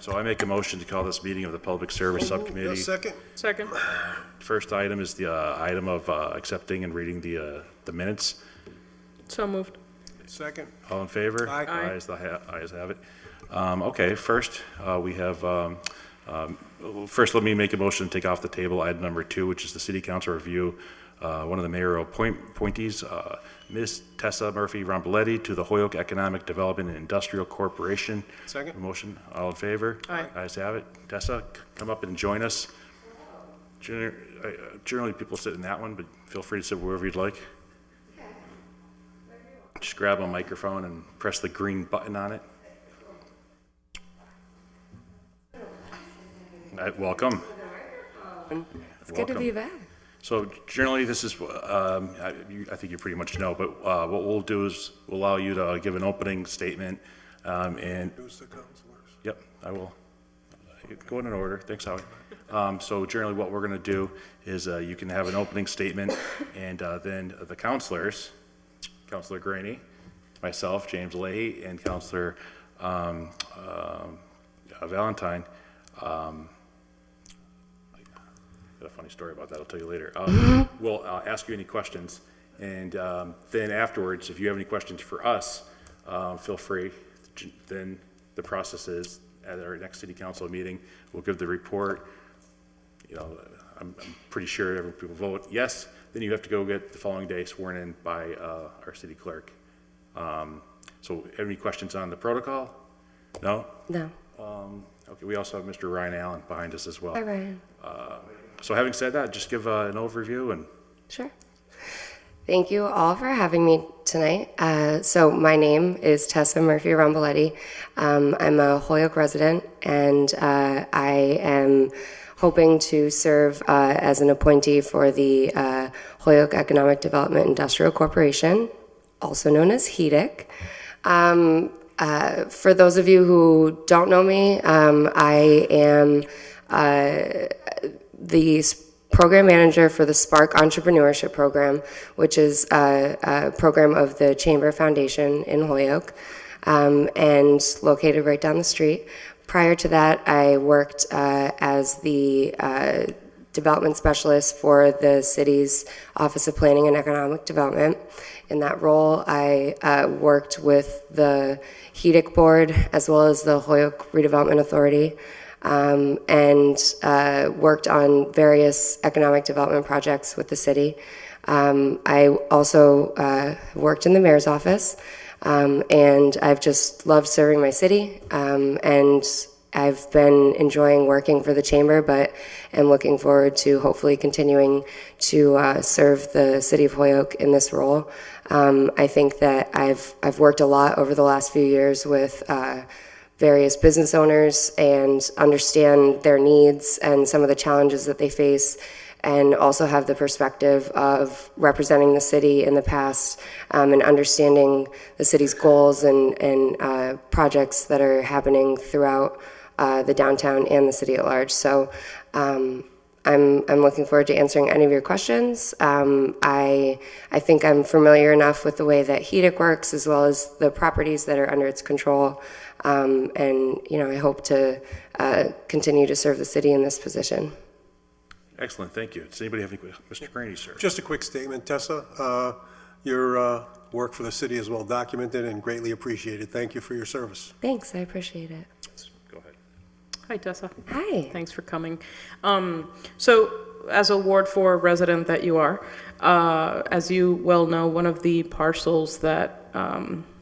right, so I make a motion to call this meeting of the Public Service Subcommittee. Second. Second. First item is the item of accepting and reading the minutes. So moved. Second. All in favor? Aye. Aye. Ayes have it. Okay, first, we have, first let me make a motion to take off the table item number 2, which is the City Council review. One of the mayoral appointees, Ms. Tessa Murphy-Rombletti to the Holyoke Economic Development and Industrial Corporation. Second. Motion, all in favor? Aye. Ayes have it. Tessa, come up and join us. Generally, people sit in that one, but feel free to sit wherever you'd like. Just grab a microphone and press the green button on it. Welcome. It's good to be back. So generally, this is, I think you pretty much know, but what we'll do is we'll allow you to give an opening statement and, Who's the counselors? yep, I will. Go in order. Thanks, Howie. So generally, what we're going to do is you can have an opening statement, and then the counselors, Counselor Graney, myself, James Leahy, and Counselor Valentine. Got a funny story about that. I'll tell you later. We'll ask you any questions, and then afterwards, if you have any questions for us, feel free. Then the process is at our next city council meeting, we'll give the report. You know, I'm pretty sure every people vote yes. Then you have to go get the following day sworn in by our city clerk. So, any questions on the protocol? No. No. Okay. We also have Mr. Ryan Allen behind us as well. Hi, Ryan. So having said that, just give an overview and. Sure. Thank you all for having me tonight. So my name is Tessa Murphy-Rombletti. I'm a Holyoke resident, and I am hoping to serve as an appointee for the Holyoke Economic Development Industrial Corporation, also known as HEDIC. For those of you who don't know me, I am the program manager for the Spark Entrepreneurship Program, which is a program of the Chamber Foundation in Holyoke, and located right down the street. Prior to that, I worked as the development specialist for the city's Office of Planning and Economic Development. In that role, I worked with the HEDIC board as well as the Holyoke Redevelopment Authority, and worked on various economic development projects with the city. I also worked in the mayor's office, and I've just loved serving my city, and I've been enjoying working for the chamber, but am looking forward to hopefully continuing to serve the city of Holyoke in this role. I think that I've worked a lot over the last few years with various business owners and understand their needs and some of the challenges that they face, and also have the perspective of representing the city in the past, and understanding the city's goals and projects that are happening throughout the downtown and the city at large. So I'm looking forward to answering any of your questions. I think I'm familiar enough with the way that HEDIC works, as well as the properties that are under its control. And, you know, I hope to continue to serve the city in this position. Excellent, thank you. Does anybody have any questions? Mr. Graney, sir. Just a quick statement, Tessa. Your work for the city is well documented and greatly appreciated. Thank you for your service. Thanks, I appreciate it. Go ahead. Hi, Tessa. Hi. Thanks for coming. So, as a Ward 4 resident that you are, as you well know, one of the parcels that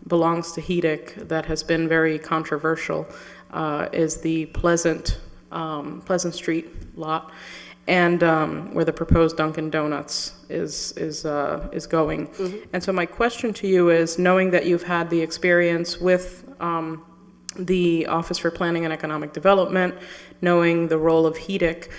belongs to HEDIC that has been very controversial is the Pleasant Street lot, and where the proposed Dunkin' Donuts is going. Mm-hmm. And so my question to you is, knowing that you've had the experience with the Office for Planning and Economic Development, knowing the role of HEDIC,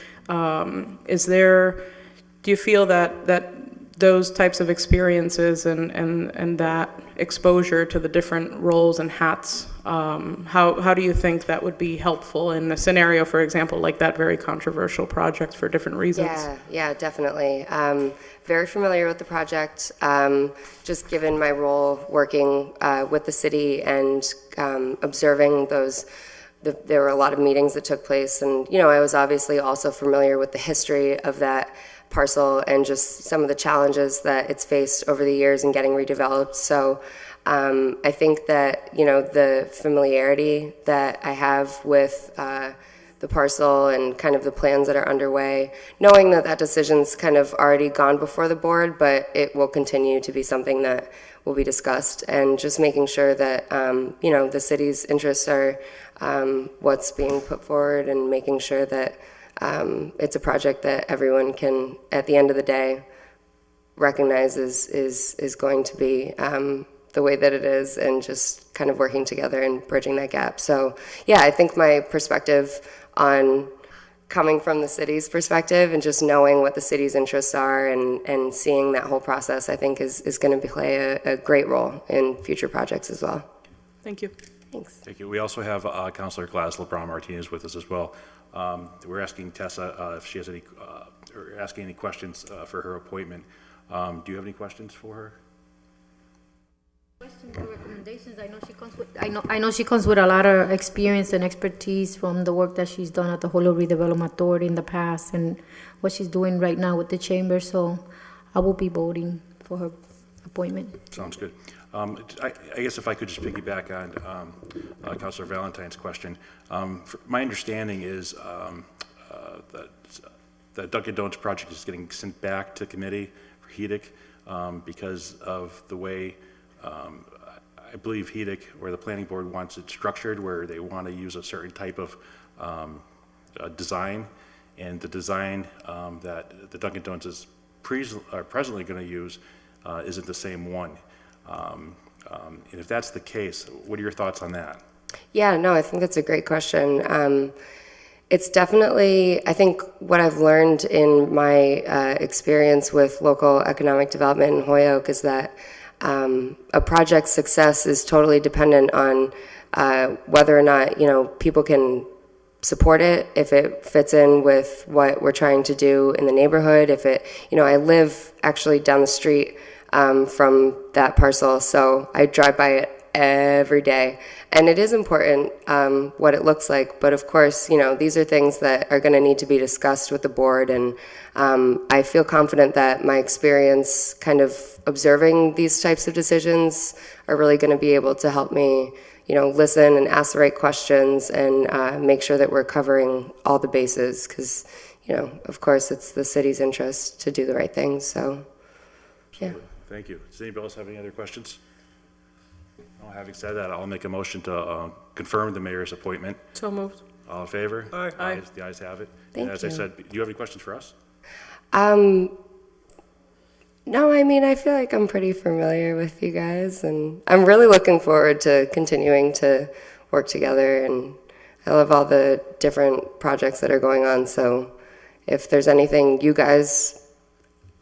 do you feel that those types of experiences and that exposure to the different roles and hats, how do you think that would be helpful in a scenario, for example, like that very controversial project for different reasons? Yeah, definitely. Very familiar with the project, just given my role working with the city and observing those there were a lot of meetings that took place, and I was obviously also familiar with the history of that parcel and just some of the challenges that it's faced over the years in getting redeveloped. So I think that the familiarity that I have with the parcel and kind of the plans that are underway, knowing that that decision's kind of already gone before the board, but it will continue to be something that will be discussed, and just making sure that the city's interests are what's being put forward, and making sure that it's a project that everyone can, at the end of the day, recognize is going to be the way that it is, and just kind of working together and bridging that gap. So yeah, I think my perspective on coming from the city's perspective and just knowing what the city's interests are, and seeing that whole process, I think is going to play a great role in future projects as well. Thank you. Thanks. Thank you. We also have Councilor class Lebron-Martinez with us as well. We're asking Tessa if she has any, or asking any questions for her appointment. Do you have any questions for her? Questions or recommendations? I know she comes with a lot of experience and expertise from the work that she's done at the Holyoke Redevelopment Authority in the past, and what she's doing right now with the chamber. So I will be voting for her appointment. Sounds good. I guess if I could just piggyback on Councilor Valentine's question. My understanding is that the Dunkin' Donuts project is getting sent back to committee for HEDIC because of the way I believe HEDIC, or the planning board, wants it structured, where they want to use a certain type of design, and the design that the Dunkin' Donuts is presently going to use isn't the same one. And if that's the case, what are your thoughts on that? Yeah, no, I think that's a great question. It's definitely, I think what I've learned in my experience with local economic development in Holyoke is that a project's success is totally dependent on whether or not people can support it, if it fits in with what we're trying to do in the neighborhood. If it, I live actually down the street from that parcel, so I drive by it every day, and it is important what it looks like. But of course, these are things that are going to need to be discussed with the board, and I feel confident that my experience kind of observing these types of decisions are really going to be able to help me listen and ask the right questions, and make sure that we're covering all the bases, because of course it's the city's interest to do the right things. So yeah. Thank you. Does anybody else have any other questions? Well, having said that, I'll make a motion to confirm the mayor's appointment. So moved. All in favor? Aye. Aye. The ayes have it. Thank And as I you. said, do you have any questions for us? No, I mean, I feel like I'm pretty familiar with you guys, and I'm really looking forward to continuing to work together, and I love all the different projects that are going on. So if there's anything you guys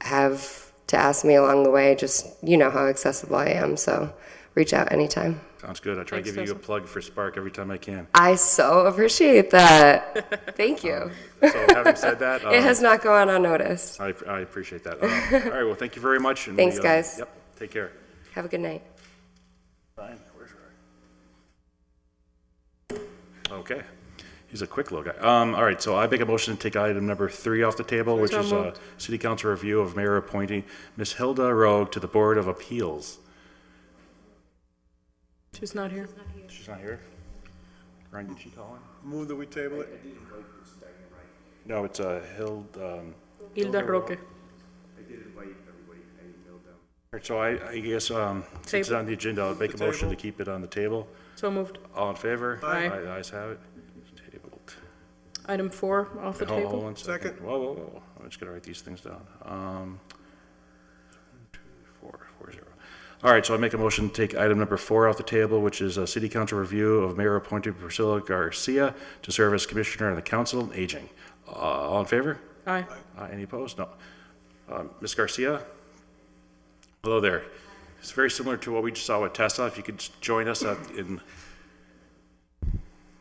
have to ask me along the way, just how accessible I am, so reach out anytime. Sounds good. I try Thanks, giving you a Tessa. plug for Spark every time I can. I so appreciate that. Thank you. So having said that, It has not gone unnoticed. I appreciate that. All right, well, thank you very much. And Thanks, guys. Yep, take care. Have a good night. Ryan, where's Ryan? Okay, he's a quick little guy. All right, so I make a motion to take item number 3 off the table, which So is moved. City Council review of mayor appointing Ms. Hilda Roque to the Board of Appeals. She's not here. She's not here? Ryan, did she call in? Move that we table it. No, it's Hilda. Hilda Roque. All right, so I guess, since it's Table. on the agenda, I'll make a motion to keep it on the table. So moved. All in favor? Aye. The ayes have it. Tabled. Item 4 off the Hold table. on a second. Second. Whoa. I'm just gonna write these things down. 1, 2, 4, 4, 0. All right, so I make a motion to take item number 4 off the table, which is a City Council review of Mayor appointed Priscilla Garcia to serve as Commissioner on the Council on Aging. All in favor? Aye. Any opposed? No. Ms. Garcia? Hello there. It's very similar to what we just saw with Tessa. If you could join us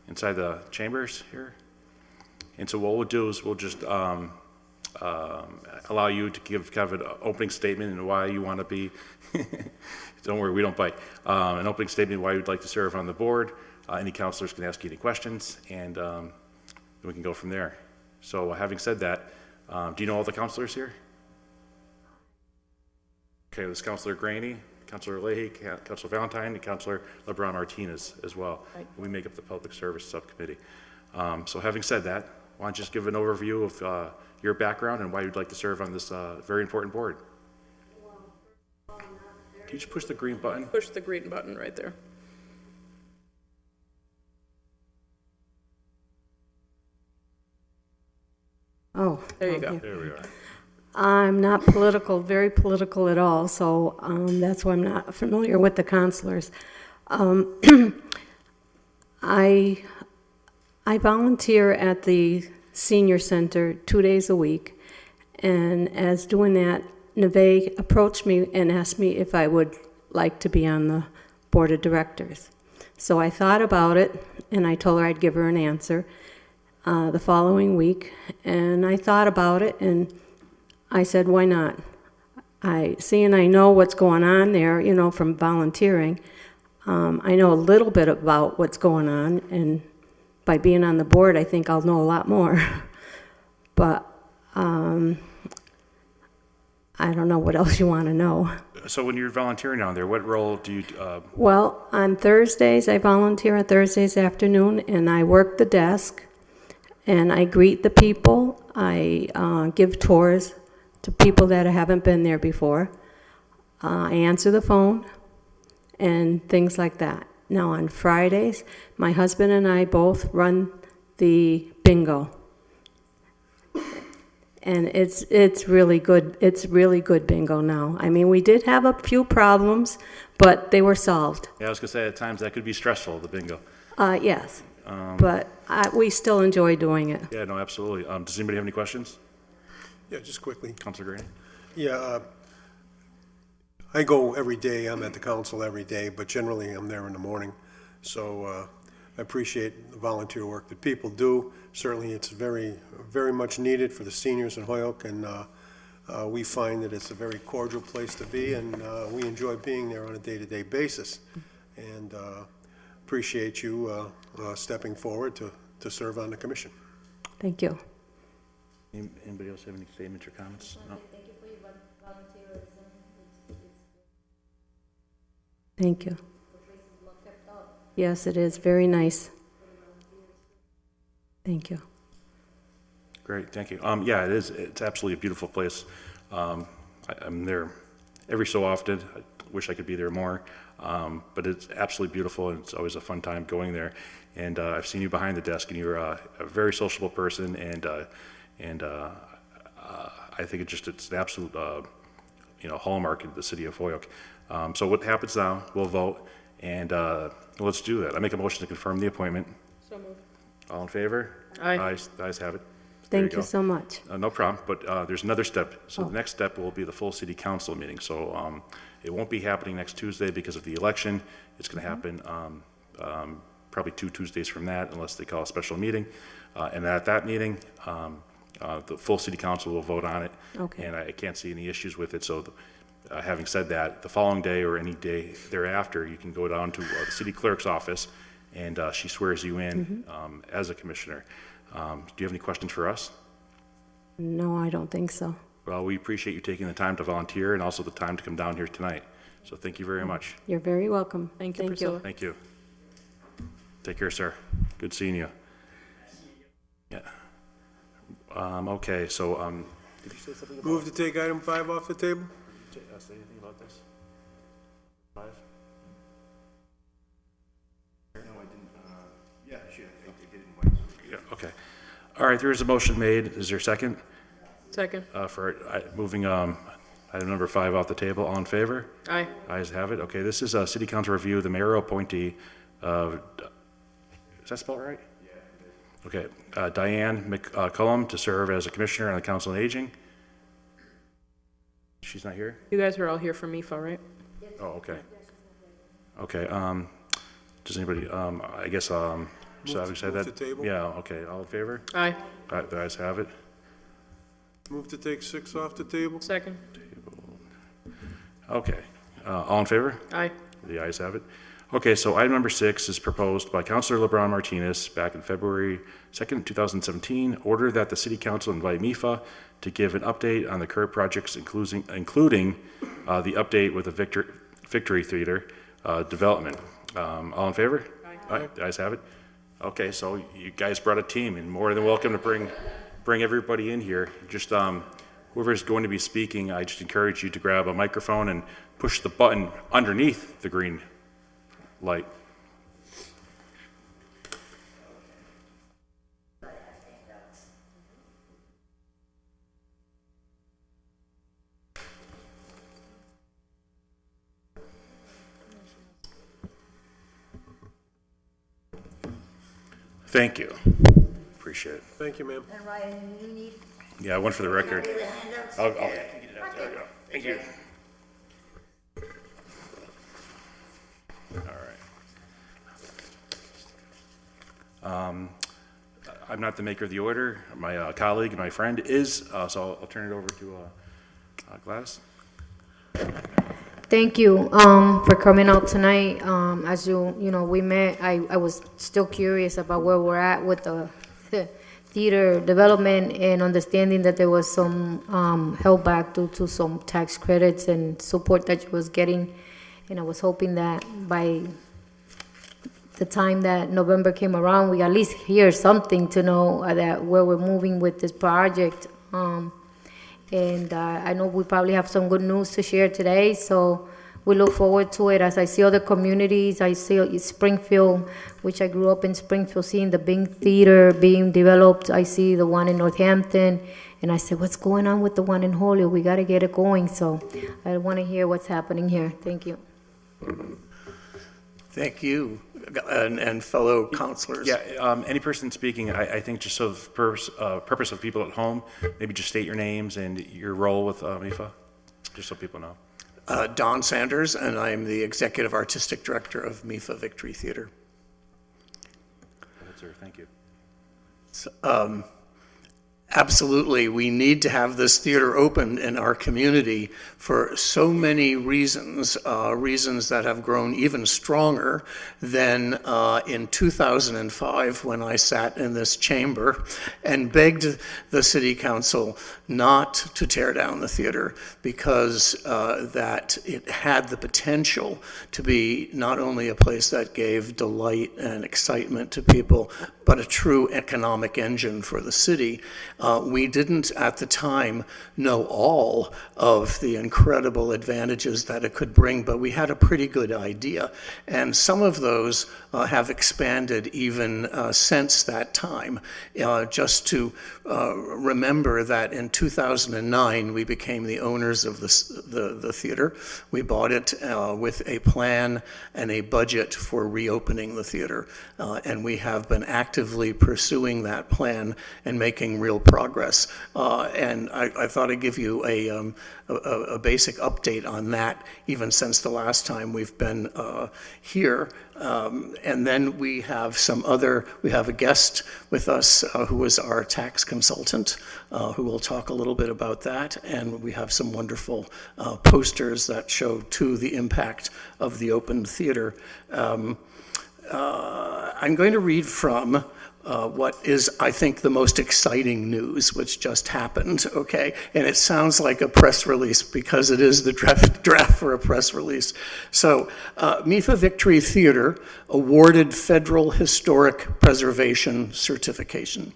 inside the chambers here. And so what we'll do is we'll just allow you to give kind of an opening statement and why you want to be, don't worry, we don't bite, an opening statement why you'd like to serve on the board. Any counselors can ask you any questions, and we can go from there. So having said that, do you know all the counselors here? Okay, there's Counselor Graney, Counselor Leahy, Counselor Valentine, and Counselor Lebron-Martinez as well. Right. We make up the Public Service Subcommittee. So having said that, why don't you just give an overview of your background and why you'd like to serve on this very important board? Can you just push the green button? Push the green button right there. Oh, There you go. okay. There we are. I'm not political, very political at all, so that's why I'm not familiar with the counselors. I volunteer at the senior center 2 days a week, and as doing that, Neve approached me and asked me if I would like to be on the board of directors. So I thought about it, and I told her I'd give her an answer the following week, and I thought about it, and I said, why not? I know what's going on there, you know, from volunteering. I know a little bit about what's going on, and by being on the board, I think I'll know a lot more. But I don't know what else you want to know. So when you're volunteering down there, what role do you, Well, on Thursdays, I volunteer on Thursdays afternoon, and I work the desk, and I greet the people. I give tours to people that haven't been there before. I answer the phone and things like that. Now, on Fridays, my husband and I both run the bingo. And it's really good. It's really good bingo now. I mean, we did have a few problems, but they were solved. yeah, I was gonna say at times that could be stressful, the bingo. Yes, but we still enjoy doing it. Yeah, no, absolutely. Does anybody have any questions? Yeah, just quickly. Counselor Graney? Yeah, I go every day, I'm at the council every day, but generally I'm there in the morning. So I appreciate the volunteer work that people do. Certainly it's very, very much needed for the seniors in Holyoke, and we find that it's a very cordial place to be, and we enjoy being there on a day-to-day basis. And appreciate you stepping forward to serve on the commission. Thank you. Anybody else have any statements or comments? No? Thank you for your volunteerism. Thank you. The place is well kept up. Yes, it is. Very nice. Thank you. Great, thank you. Yeah, it is. It's absolutely a beautiful place. I'm there every so often. I wish I could be there more, but it's absolutely beautiful, and it's always a fun time going there. And I've seen you behind the desk, and you're a very sociable person, and I think it's an absolute hallmark of the city of Holyoke. So what happens now? We'll vote, and let's do that. I make a motion to confirm the appointment. So moved. All in favor? Aye. The ayes have it. There Thank you go. so much. No problem, but there's another step. So the next step will be the full city council meeting. So it won't be happening next Tuesday because of the election. It's going to happen probably 2 Tuesdays from that, unless they call a special meeting. And at that meeting, the full city council will vote on it. Okay. And I can't see any issues with it. So having said that, the following day or any day thereafter, you can go down to the city clerk's office, and she swears you in as a commissioner. Do you have any questions for us? No, I don't think so. Well, we appreciate you taking the time to volunteer and also the time to come down here tonight. So thank you very much. You're very welcome. Thank you, Priscilla. Thank you. Take care, sir. Good seeing you. Yeah. Okay, so, did you say something about, Move to take item 5 off the table? say anything about this? 5? No, I didn't, yeah, sure, I did invite you. Yeah, okay. All right, there is a motion made. Is there a second? Second. For moving item number 5 off the table? All in favor? Aye. Ayes have it. Okay, this is a city council review, the mayoral appointee. Is that spelled right? Yeah. Okay, Dian McCollum to serve as a commissioner on the Council on Aging. She's not here? You guys are all here for MIFA, right? Oh, okay. Okay, does anybody, I guess, so having said move that. to table? Yeah, okay, all in favor? Aye. All right, the ayes have it. Move to take 6 off the table? Second. Okay. All in favor? Aye. The ayes have it. Okay, so item number 6 is proposed by Councilor Lebron-Martinez back in February 2nd, 2017. Order that the City Council invite MIFA to give an update on the current projects, including the update with the Victory Theater development. All in favor? Aye. The ayes have it. Okay, so you guys brought a team, and more than welcome to bring everybody in here. Just whoever's going to be speaking, I just encourage you to grab a microphone and push the button underneath the green light. Thank you. Appreciate it. Thank you, ma'am. And Ryan, you need, Yeah, one for the record. the handouts? There we go. Thank you. All right. I'm not the maker of the order. My colleague, my friend is, so I'll turn it over to Gladys. Thank you for coming out tonight. As you know, we met. I was still curious about where we're at with the theater development and understanding that there was some held back due to some tax credits and support that you was getting. And I was hoping that by the time that November came around, we at least hear something to know that where we're moving with this project. And I know we probably have some good news to share today, so we look forward to it. As I see other communities, I see Springfield, which I grew up in Springfield, seeing the big theater being developed. I see the one in Northampton, and I said, what's going on with the one in Holyoke? We got to get it going, so I want to hear what's happening here. Thank you. Thank you, and fellow counselors. Yeah, any person speaking, I think just so the purpose of people at home, maybe just state your names and your role with MIFA, just so people know. Don Sanders, and I am the Executive Artistic Director of MIFA Victory Theater. Sir, thank you. Absolutely, we need to have this theater open in our community for so many reasons, reasons that have grown even stronger than in 2005 when I sat in this chamber and begged the city council not to tear down the theater because that it had the potential to be not only a place that gave delight and excitement to people, but a true economic engine for the city. We didn't at the time know all of the incredible advantages that it could bring, but we had a pretty good idea. And some of those have expanded even since that time. Just to remember that in 2009, we became the owners of the theater. We bought it with a plan and a budget for reopening the theater. And we have been actively pursuing that plan and making real progress. And I thought I'd give you a basic update on that, even since the last time we've been here. And then we have we have a guest with us who is our tax consultant, who will talk a little bit about that. And we have some wonderful posters that show, too, the impact of the open theater. I'm going to read from what is, I think, the most exciting news, which just happened, okay? And it sounds like a press release because it is the draft for a press release. So, MIFA Victory Theater awarded Federal Historic Preservation Certification.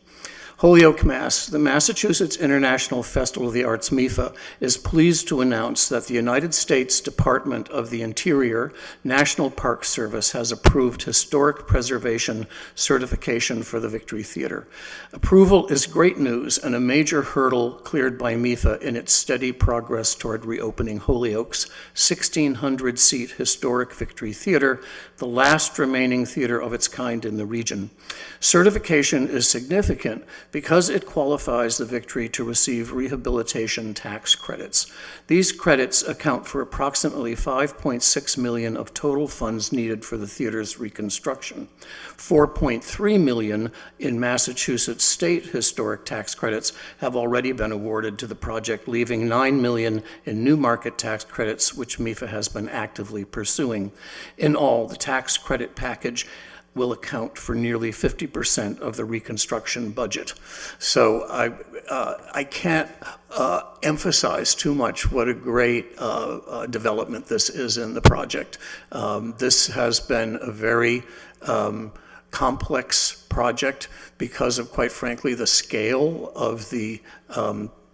Holyoke, Mass. The Massachusetts International Festival of the Arts, MIFA, is pleased to announce that the United States Department of the Interior National Park Service has approved historic preservation certification for the Victory Theater. Approval is great news and a major hurdle cleared by MIFA in its steady progress toward reopening Holyoke's 1,600-seat historic Victory Theater, the last remaining theater of its kind in the region. Certification is significant because it qualifies the Victory to receive rehabilitation tax credits. These credits account for approximately $5.6 million of total funds needed for the theater's reconstruction. $4.3 million in Massachusetts state historic tax credits have already been awarded to the project, leaving $9 million in new market tax credits, which MIFA has been actively pursuing. In all, the tax credit package will account for nearly 50% of the reconstruction budget. So I can't emphasize too much what a great development this is in the project. This has been a very complex project because of, quite frankly, the scale of the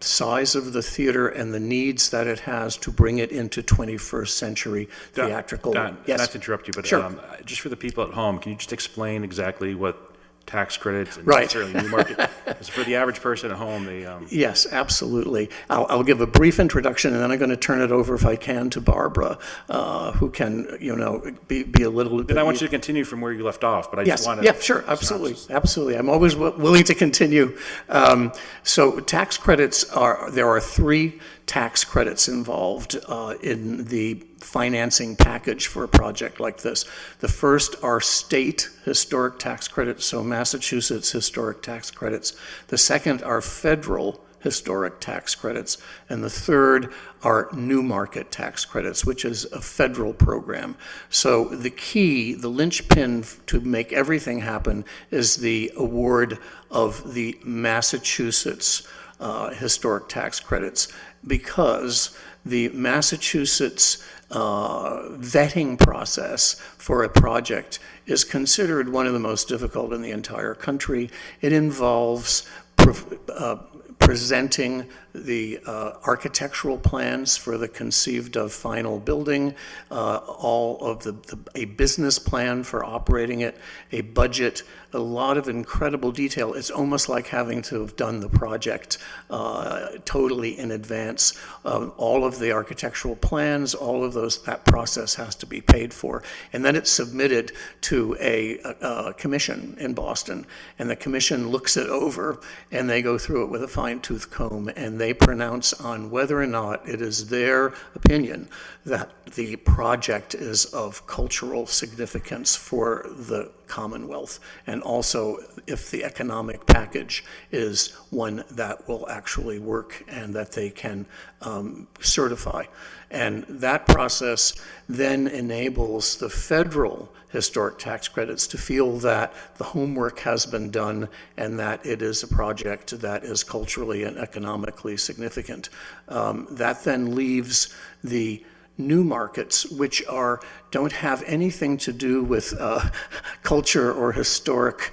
size of the theater and the needs that it has to bring it into 21st century theatrical. Don, Yes. not to interrupt you, but Sure. just for the people at home, can you just explain exactly what tax credits and Right. necessarily new market? Because for the average person at home, they Yes, absolutely. I'll give a brief introduction, and then I'm going to turn it over, if I can, to Barbara, who can, be a little bit. then I want you to continue from where you left off. But I just Yes, want to. yeah, sure, absolutely, absolutely. I'm always willing to continue. So tax credits there are 3 tax credits involved in the financing package for a project like this. The first are state historic tax credits, so Massachusetts historic tax credits. The second are federal historic tax credits. And the third are new market tax credits, which is a federal program. So the key, the linchpin to make everything happen is the award of the Massachusetts historic tax credits, because the Massachusetts vetting process for a project is considered one of the most difficult in the entire country. It involves presenting the architectural plans for the conceived of final building, all of a business plan for operating it, a budget, a lot of incredible detail. It's almost like having to have done the project totally in advance. All of the architectural plans, all of that process has to be paid for. And then it's submitted to a commission in Boston, and the commission looks it over, and they go through it with a fine-tooth comb, and they pronounce on whether or not it is their opinion that the project is of cultural significance for the Commonwealth, and also if the economic package is one that will actually work and that they can certify. And that process then enables the federal historic tax credits to feel that the homework has been done and that it is a project that is culturally and economically significant. That then leaves the new markets, which don't have anything to do with culture or historic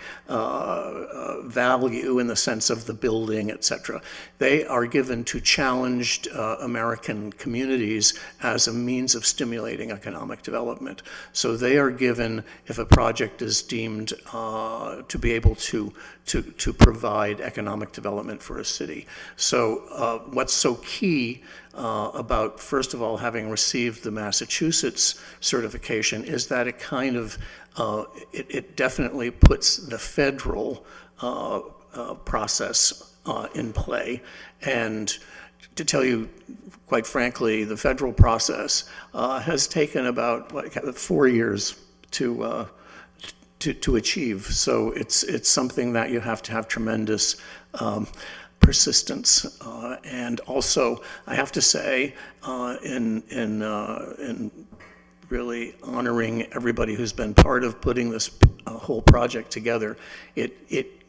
value in the sense of the building, etc. They are given to challenged American communities as a means of stimulating economic development. So they are given, if a project is deemed to be able to provide economic development for a city. So what's so key about, first of all, having received the Massachusetts certification is that it kind of, it definitely puts the federal process in play. And to tell you, quite frankly, the federal process has taken about 4 years to achieve. So it's something that you have to have tremendous persistence, and also I have to say, in really honoring everybody who's been part of putting this whole project together, it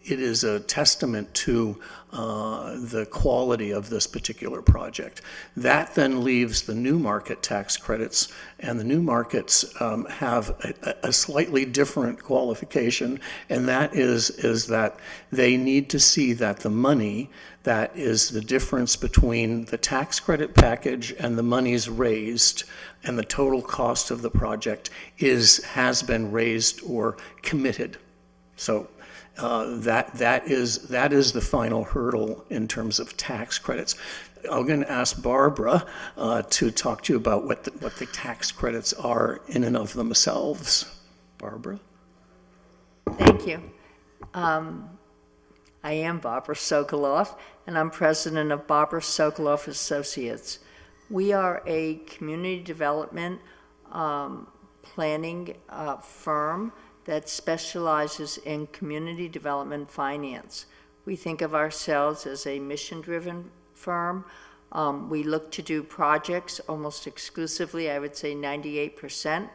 is a testament to the quality of this particular project. That then leaves the new market tax credits, and the new markets have a slightly different qualification, and that is that they need to see that the money that is the difference between the tax credit package and the monies raised and the total cost of the project has been raised or committed. So that is the final hurdle in terms of tax credits. I'm going to ask Barbara to talk to you about what the tax credits are in and of themselves. Barbara? Thank you. I am Barbara Sokoloff, and I'm president of Barbara Sokoloff Associates. We are a community development planning firm that specializes in community development finance. We think of ourselves as a mission-driven firm. We look to do projects almost exclusively, I would say 98%,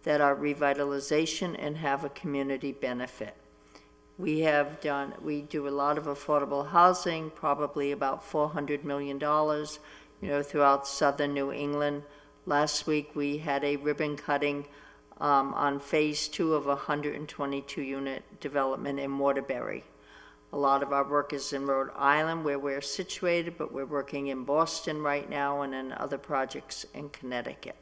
that are revitalization and have a community benefit. We do a lot of affordable housing, probably about $400 million, throughout southern New England. Last week, we had a ribbon cutting on phase 2 of a 122-unit development in Waterbury. A lot of our work is in Rhode Island, where we're situated, but we're working in Boston right now and in other projects in Connecticut.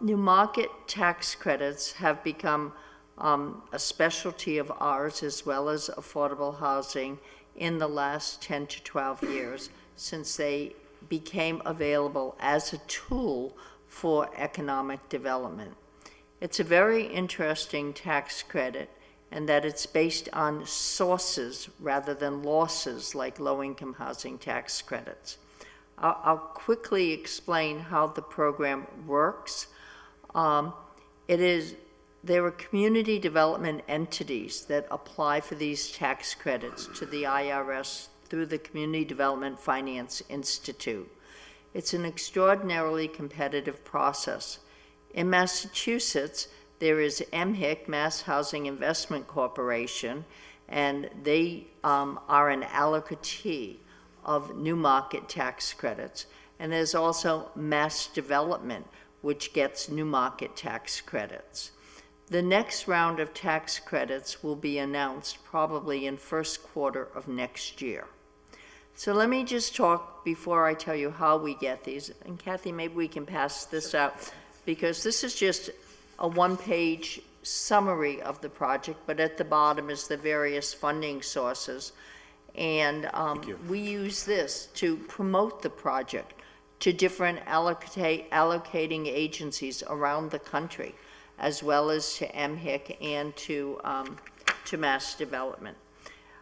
New market tax credits have become a specialty of ours, as well as affordable housing, in the last 10 to 12 years, since they became available as a tool for economic development. It's a very interesting tax credit, and that it's based on sources rather than losses like low-income housing tax credits. I'll quickly explain how the program works. There are community development entities that apply for these tax credits to the IRS through the Community Development Finance Institute. It's an extraordinarily competitive process. In Massachusetts, there is MHIC, Mass Housing Investment Corporation, and they are an allocatee of new market tax credits. And there's also Mass Development, which gets new market tax credits. The next round of tax credits will be announced probably in first quarter of next year. So let me just talk before I tell you how we get these. And Kathy, maybe we can pass this out, because this is just a one-page summary of the project, but at the bottom is the various funding sources. And we use this to promote the project to different allocating agencies around the country, as well as to MHIC and to Mass Development.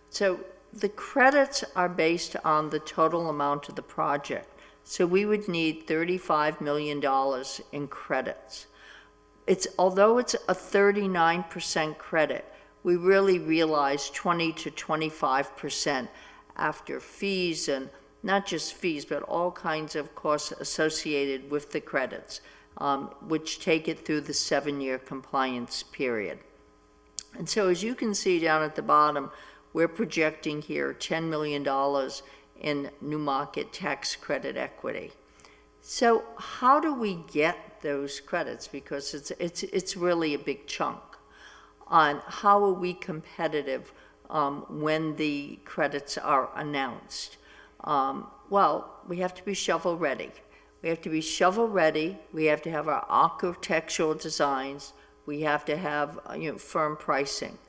So the credits are based on the total amount of the project. So we would need $35 million in credits. Although it's a 39% credit, we really realize 20 to 25% after fees, and not just fees, but all kinds of costs associated with the credits, which take it through the 7-year compliance period. And so as you can see down at the bottom, we're projecting here $10 million in new market tax credit equity. So how do we get those credits? Because it's really a big chunk. On how are we competitive when the credits are announced? Well, we have to be shovel ready. We have to be shovel ready. We have to have our architectural designs. We have to have firm pricing.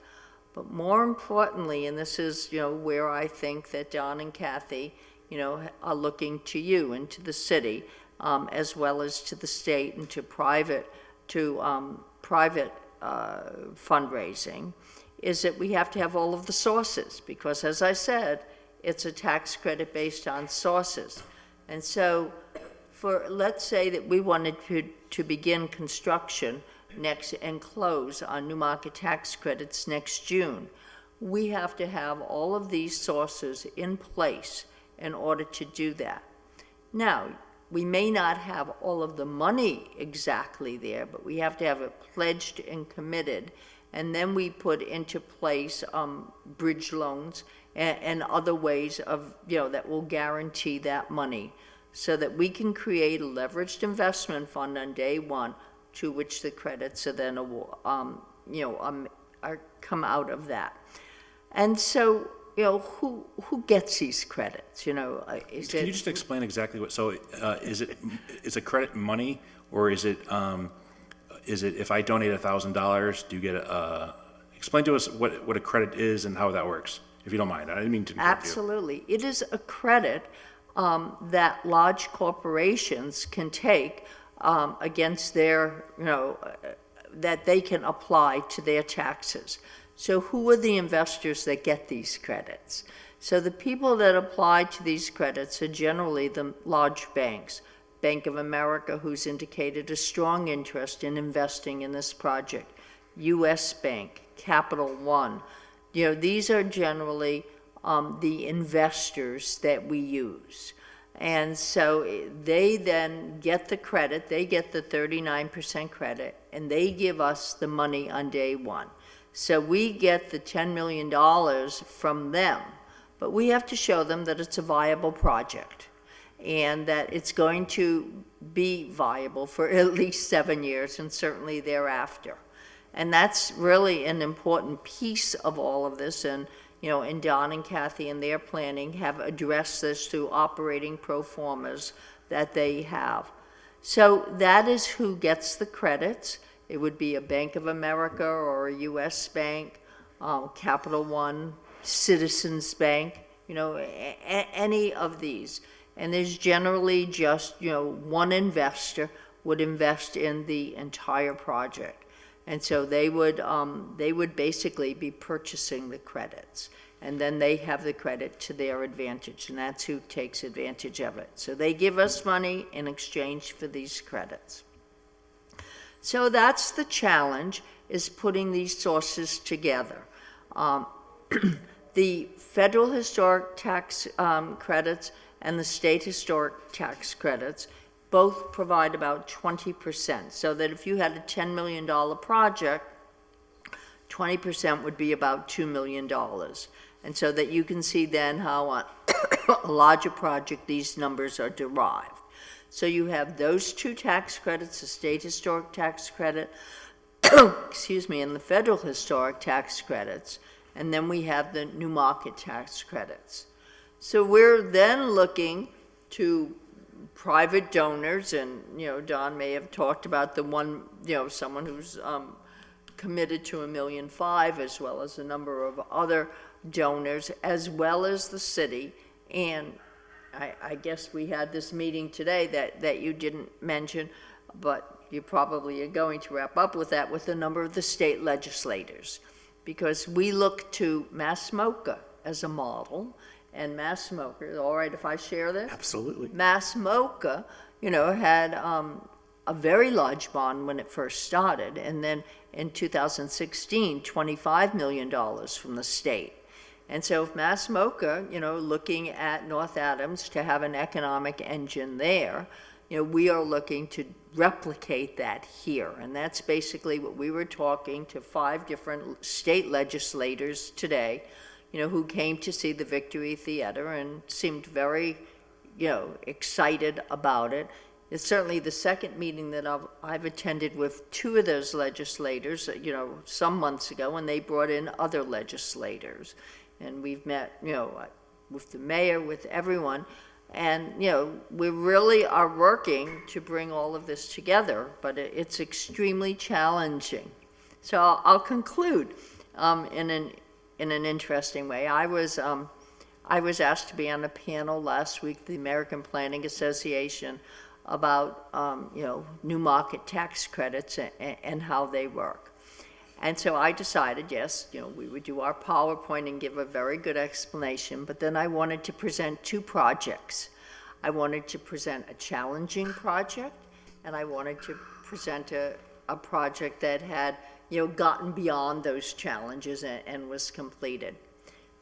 But more importantly, and this is where I think that Don and Kathy are looking to you and to the city, as well as to the state and to private fundraising, is that we have to have all of the sources, because as I said, it's a tax credit based on sources. And so let's say that we wanted to begin construction next and close on new market tax credits next June. We have to have all of these sources in place in order to do that. Now, we may not have all of the money exactly there, but we have to have it pledged and committed, and then we put into place bridge loans and other ways of that will guarantee that money, so that we can create a leveraged investment fund on day one, to which the credits are then come out of that. And so who gets these credits? Can you just explain exactly what? So is a credit money, or is it if I donate $1,000, do you get explain to us what a credit is and how that works, if you don't mind. I didn't mean to interrupt you. Absolutely. It is a credit that large corporations can take against their, that they can apply to their taxes. So who are the investors that get these credits? So the people that apply to these credits are generally the large banks. Bank of America, who's indicated a strong interest in investing in this project. U.S. Bank, Capital One. These are generally the investors that we use. And so they then get the credit, they get the 39% credit, and they give us the money on day one. So we get the $10 million from them, but we have to show them that it's a viable project and that it's going to be viable for at least 7 years and certainly thereafter. And that's really an important piece of all of this. And and Don and Kathy and their planning have addressed this through operating pro formas that they have. So that is who gets the credits. It would be a Bank of America or a U.S. Bank, Capital One, Citizens Bank, any of these. And there's generally just, one investor would invest in the entire project. And so they would basically be purchasing the credits. And then they have the credit to their advantage, and that's who takes advantage of it. So they give us money in exchange for these credits. So that's the challenge, is putting these sources together. The federal historic tax credits and the state historic tax credits both provide about 20%, so that if you had a $10 million project, 20% would be about $2 million. And so that you can see then how on a larger project these numbers are derived. So you have those two tax credits, the state historic tax credit, excuse me, and the federal historic tax credits, and then we have the new market tax credits. So we're then looking to private donors, and Don may have talked about the one, someone who's committed to $1.5 million, as well as a number of other donors, as well as the city. And I guess we had this meeting today that you didn't mention, but you probably are going to wrap up with that, with a number of the state legislators, because we look to MAS-MoCA as a model. And MAS-MoCA, all right if I share this? Absolutely. MAS-MoCA, had a very large bond when it first started, and then in 2016, $25 million from the state. And so if MAS-MoCA, looking at North Adams to have an economic engine there, we are looking to replicate that here. And that's basically what we were talking to 5 different state legislators today, who came to see the Victory Theater and seemed very, excited about it. It's certainly the second meeting that I've attended with 2 of those legislators, some months ago, and they brought in other legislators. And we've met, with the mayor, with everyone. And, we really are working to bring all of this together, but it's extremely challenging. So I'll conclude in an interesting way. I was asked to be on a panel last week, the American Planning Association, about new market tax credits and how they work. And so I decided, yes, we would do our PowerPoint and give a very good explanation, but then I wanted to present 2 projects. I wanted to present a challenging project, and I wanted to present a project that had gotten beyond those challenges and was completed.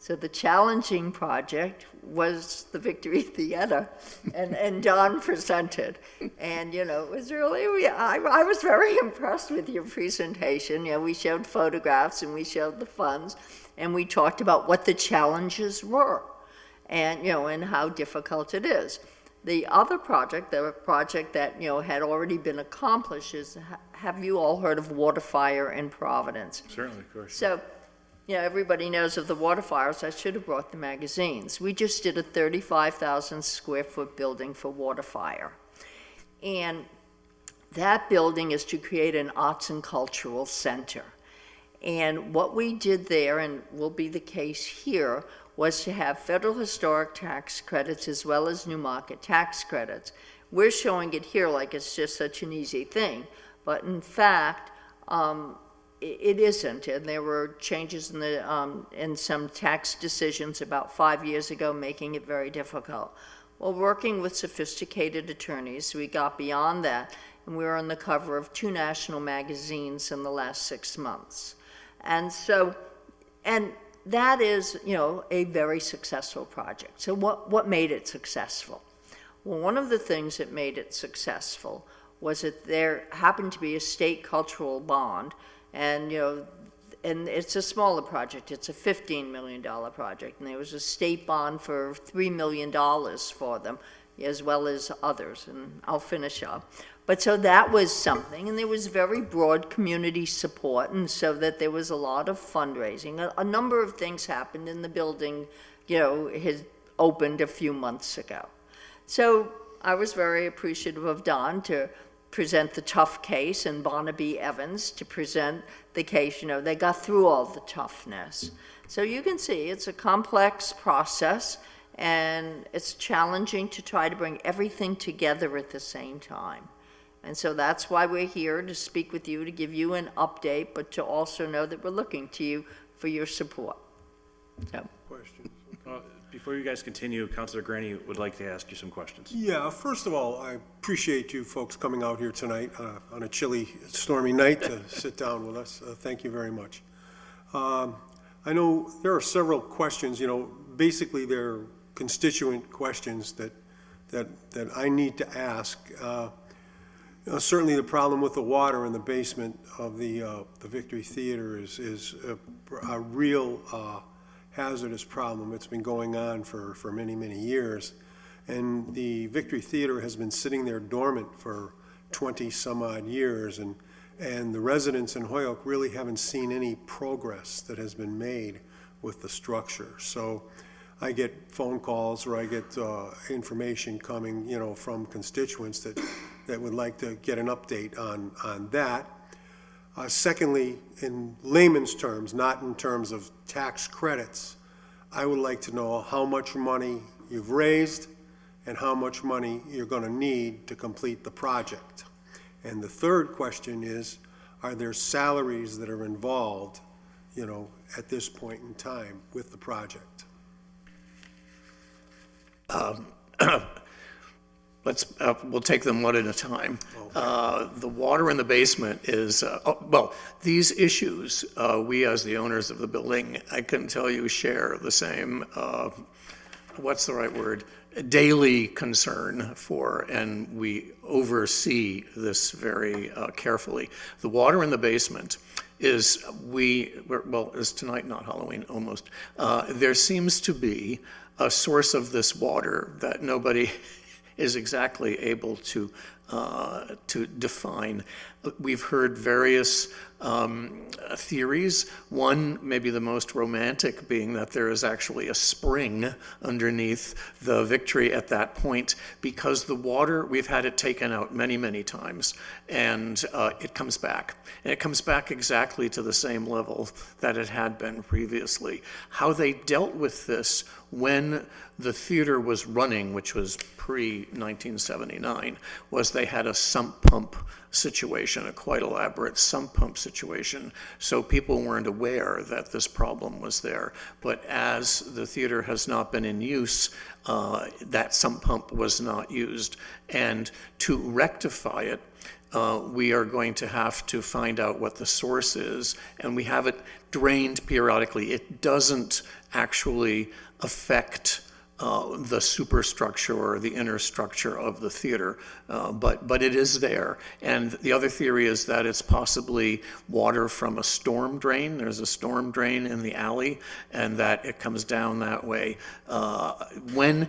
So the challenging project was the Victory Theater, and Don presented. And, it was really, I was very impressed with your presentation. We showed photographs and we showed the funds, and we talked about what the challenges were and, and how difficult it is. The other project, the project that, had already been accomplished is, have you all heard of water fire in Providence? Certainly, of course. So, everybody knows of the water fires. I should have brought the magazines. We just did a 35,000 square foot building for water fire. And that building is to create an arts and cultural center. And what we did there, and will be the case here, was to have federal historic tax credits as well as new market tax credits. We're showing it here like it's just such an easy thing, but in fact, it isn't, and there were changes in some tax decisions about 5 years ago, making it very difficult. Well, working with sophisticated attorneys, we got beyond that, and we were on the cover of 2 national magazines in the last 6 months. And so, and that is, a very successful project. So what made it successful? Well, one of the things that made it successful was that there happened to be a state cultural bond, and and it's a smaller project. It's a $15 million project, and there was a state bond for $3 million for them, as well as others, and I'll finish up. But so that was something, and there was very broad community support, and so that there was a lot of fundraising. A number of things happened in the building, had opened a few months ago. So I was very appreciative of Don to present the tough case, and Barnaby Evans to present the case. They got through all the toughness. So you can see it's a complex process, and it's challenging to try to bring everything together at the same time. And so that's why we're here, to speak with you, to give you an update, but to also know that we're looking to you for your support. So. Questions? Before you guys continue, Councilor Granny would like to ask you some questions. Yeah, first of all, I appreciate you folks coming out here tonight on a chilly, stormy night to sit down with us. Thank you very much. I know there are several questions, basically they're constituent questions that I need to ask. Certainly the problem with the water in the basement of the Victory Theater is a real hazardous problem. It's been going on for many, many years. And the Victory Theater has been sitting there dormant for 20 some odd years. And the residents in Holyoke really haven't seen any progress that has been made with the structure. So I get phone calls, or I get information coming, from constituents that would like to get an update on that. Secondly, in layman's terms, not in terms of tax credits, I would like to know how much money you've raised and how much money you're going to need to complete the project. And the third question is, are there salaries that are involved, at this point in time with the project? We'll take them one at a time. The water in the basement is, these issues, we as the owners of the building, I can tell you, share the same, what's the right word, daily concern for, and we oversee this very carefully. The water in the basement is, it's tonight, not Halloween, almost. There seems to be a source of this water that nobody is exactly able to define. We've heard various theories, one maybe the most romantic being that there is actually a spring underneath the Victory at that point, because the water, we've had it taken out many, many times, and it comes back. And it comes back exactly to the same level that it had been previously. How they dealt with this when the theater was running, which was pre-1979, was they had a sump pump situation, a quite elaborate sump pump situation, so people weren't aware that this problem was there. But as the theater has not been in use, that sump pump was not used. And to rectify it, we are going to have to find out what the source is, and we have it drained periodically. It doesn't actually affect the superstructure or the inner structure of the theater, but it is there. And the other theory is that it's possibly water from a storm drain. There's a storm drain in the alley, and that it comes down that way. When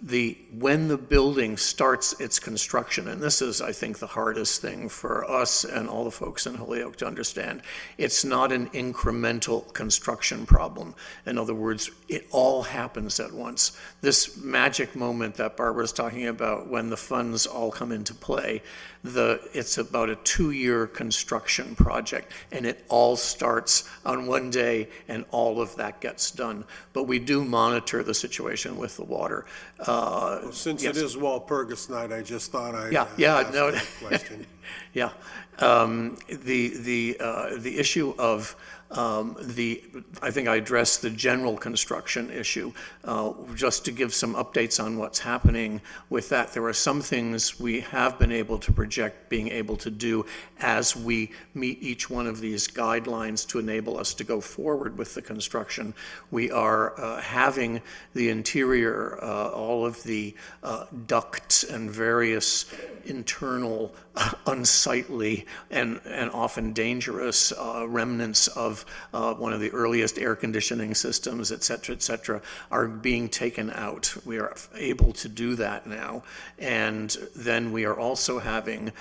the building starts its construction, and this is, I think, the hardest thing for us and all the folks in Holyoke to understand, it's not an incremental construction problem. In other words, it all happens at once. This magic moment that Barbara's talking about, when the funds all come into play, it's about a 2-year construction project, and it all starts on one day, and all of that gets done. But we do monitor the situation with the water. Since yes. it is Walpurgis night, I just thought I'd Yeah, ask no. that question. Yeah. The issue of I think I addressed the general construction issue. Just to give some updates on what's happening with that, there are some things we have been able to project being able to do as we meet each one of these guidelines to enable us to go forward with the construction. We are having the interior, all of the ducts and various internal unsightly and often dangerous remnants of one of the earliest air conditioning systems, et cetera, are being taken out. We are able to do that now. And then we are also having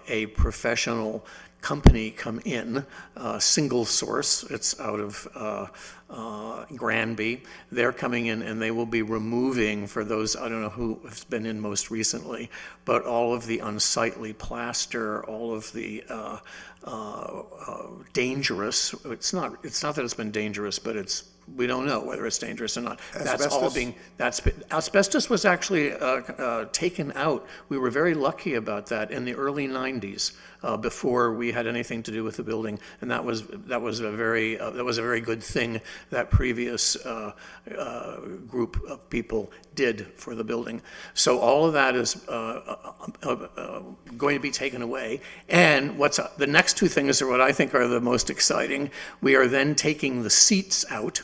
a professional company come in, single source. It's out of Granby. They're coming in and they will be removing, for those, I don't know who has been in most recently, but all of the unsightly plaster, all of the dangerous, it's not that it's been dangerous, but we don't know whether it's dangerous or not. Asbestos was actually taken out. We were very lucky about that in the early 90s, before we had anything to do with the building, and that was a very good thing that previous group of people did for the building. So all of that is going to be taken away. And the next two things are what I think are the most exciting. We are then taking the seats out.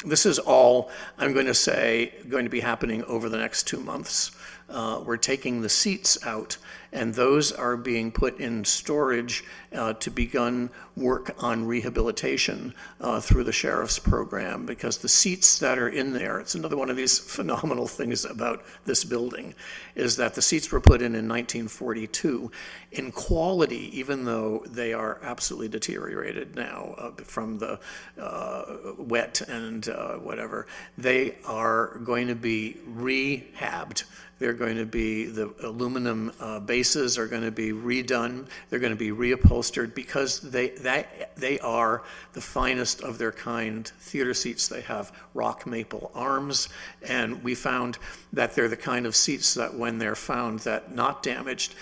This is all, I'm going to say, going to be happening over the next 2 months. We're taking the seats out, and those are being put in storage to begun work on rehabilitation through the sheriff's program, because the seats that are in there, it's another one of these phenomenal things about this building, is that the seats were put in 1942 in quality, even though they are absolutely deteriorated now from the wet and whatever. They are going to be rehabbed. They're going to be, the aluminum bases are going to be redone. They're going to be reupholstered, because they are the finest of their kind theater seats. They have rock maple arms, and we found that they're the kind of seats that when they're found that not damaged,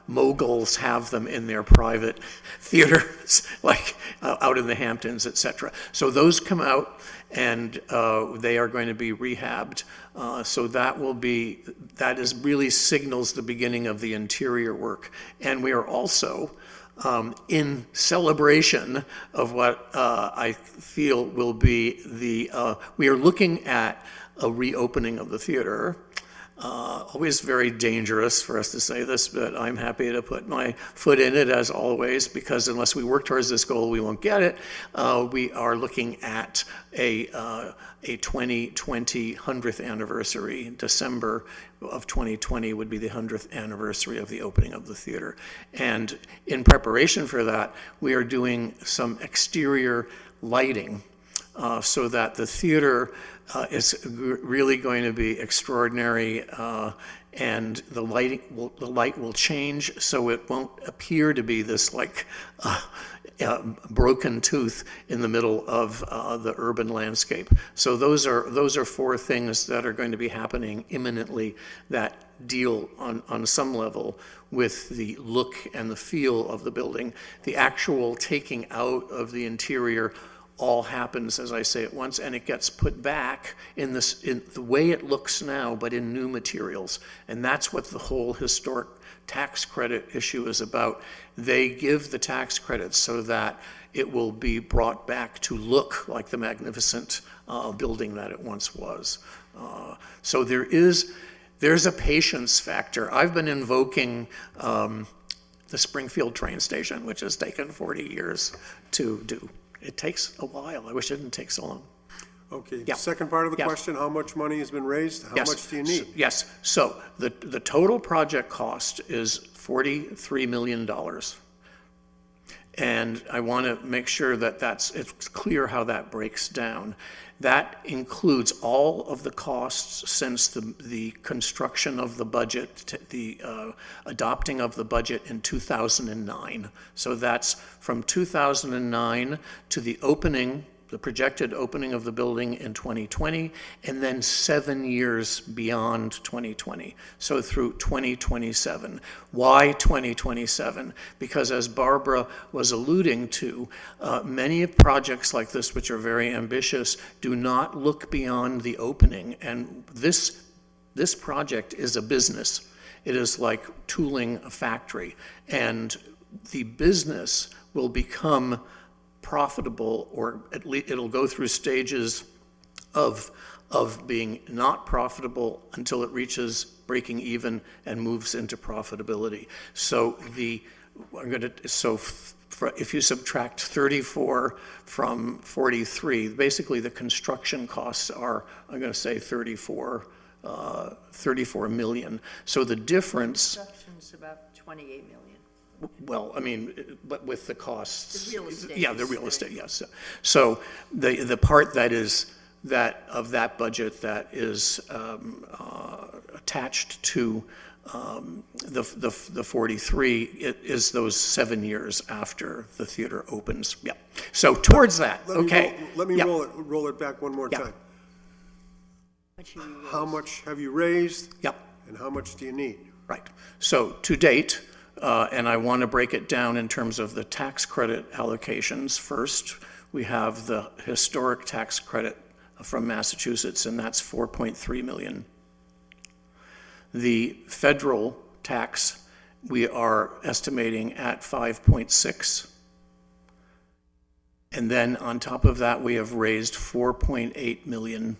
moguls have them in their private theaters, like out in the Hamptons, etc. So those come out, and they are going to be rehabbed. So that really signals the beginning of the interior work. And we are also in celebration of what I feel will be we are looking at a reopening of the theater. Always very dangerous for us to say this, but I'm happy to put my foot in it as always, because unless we work towards this goal, we won't get it. We are looking at a 2020 100th anniversary. December of 2020 would be the 100th anniversary of the opening of the theater. And in preparation for that, we are doing some exterior lighting so that the theater is really going to be extraordinary, and the light will change, so it won't appear to be this like broken tooth in the middle of the urban landscape. So those are four things that are going to be happening imminently that deal on some level with the look and the feel of the building. The actual taking out of the interior all happens, as I say, at once, and it gets put back in the way it looks now, but in new materials. And that's what the whole historic tax credit issue is about. They give the tax credits so that it will be brought back to look like the magnificent building that it once was. So there's a patience factor. I've been invoking the Springfield train station, which has taken 40 years to do. It takes a while. I wish it didn't take so long. Okay, Yeah. second part of the Yes. question, how much money has been raised? How much do you need? Yes, so the total project cost is $43 million. And I want to make sure that it's clear how that breaks down. That includes all of the costs since the construction of the budget, the adopting of the budget in 2009. So that's from 2009 to the opening the projected opening of the building in 2020, and then 7 years beyond 2020, so through 2027. Why 2027? Because as Barbara was alluding to, many projects like this, which are very ambitious, do not look beyond the opening, and this project is a business. It is like tooling a factory, and the business will become profitable, or at least it'll go through stages of being not profitable until it reaches breaking even and moves into profitability. So if you subtract 34 from 43, basically the construction costs are, I'm going to say 34 million. So the difference, Construction's about 28 million. well, I mean, but with the costs. The real estate. Yeah, the real estate, yes. So the part that is, that of that budget that is attached to the 43, it is those 7 years after the theater opens. Yeah. So towards that, okay. Let me Yeah. roll it back one more Yeah. time. What you How much have you raised, Yep. and how much do you need? Right. So to date, and I want to break it down in terms of the tax credit allocations first. We have the historic tax credit from Massachusetts, and that's 4.3 million. The federal tax, we are estimating at 5.6. And then on top of that, we have raised $4.8 million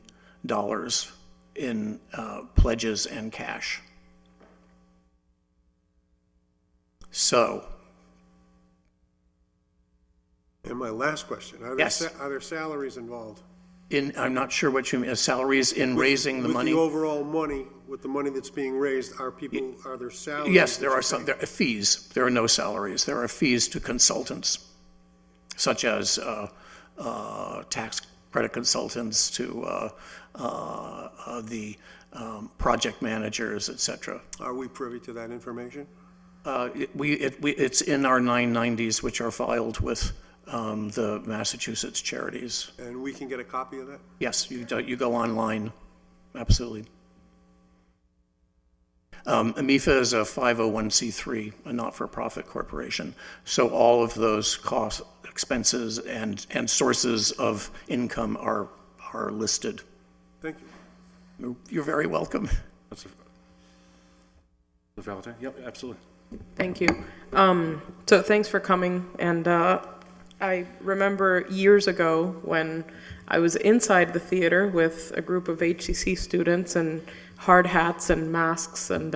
in pledges and cash. So, And my last question, Yes. are there salaries involved? I'm not sure what you mean, salaries in raising the money? With the overall money, with the money that's being raised, are there salaries? Yes, there that are you some, pay? there are fees. There are no salaries. There are fees to consultants, such as tax credit consultants, to the project managers, et cetera. Are we privy to that information? It's in our 990s, which are filed with the Massachusetts charities. And we can get a copy of that? Yes, you go online, absolutely. MIFA is a 501c3, a not-for-profit corporation. So all of those costs, expenses, and sources of income are listed. Thank you. You're very welcome. That's the Valentine? Yep, absolutely. Thank you. So thanks for coming, and I remember years ago when I was inside the theater with a group of HCC students and hard hats and masks and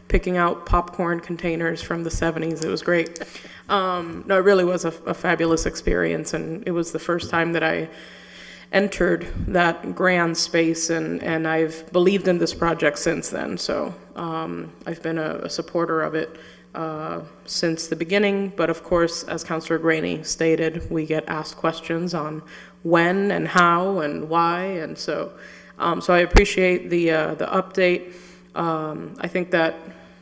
picking out popcorn containers from the 70s. It was great. No, it really was a fabulous experience, and it was the first time that I entered that grand space, and I've believed in this project since then. So I've been a supporter of it since the beginning, but of course, as Councilor Graney stated, we get asked questions on when and how and why, and so I appreciate the update. I think that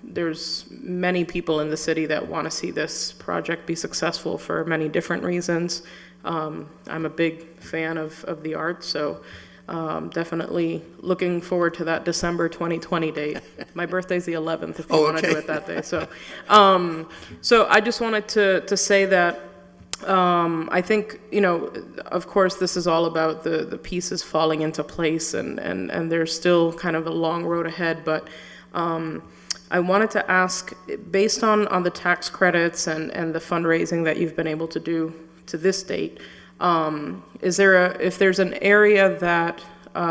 there's many people in the city that want to see this project be successful for many different reasons. I'm a big fan of the arts, so definitely looking forward to that December 2020 date. My birthday's the 11th, if you want to do it that day. So, so I just wanted to say that I think, of course, this is all about the pieces falling into place, and there's still kind of a long road ahead, but I wanted to ask, based on the tax credits and the fundraising that you've been able to do to this date, if there's an area that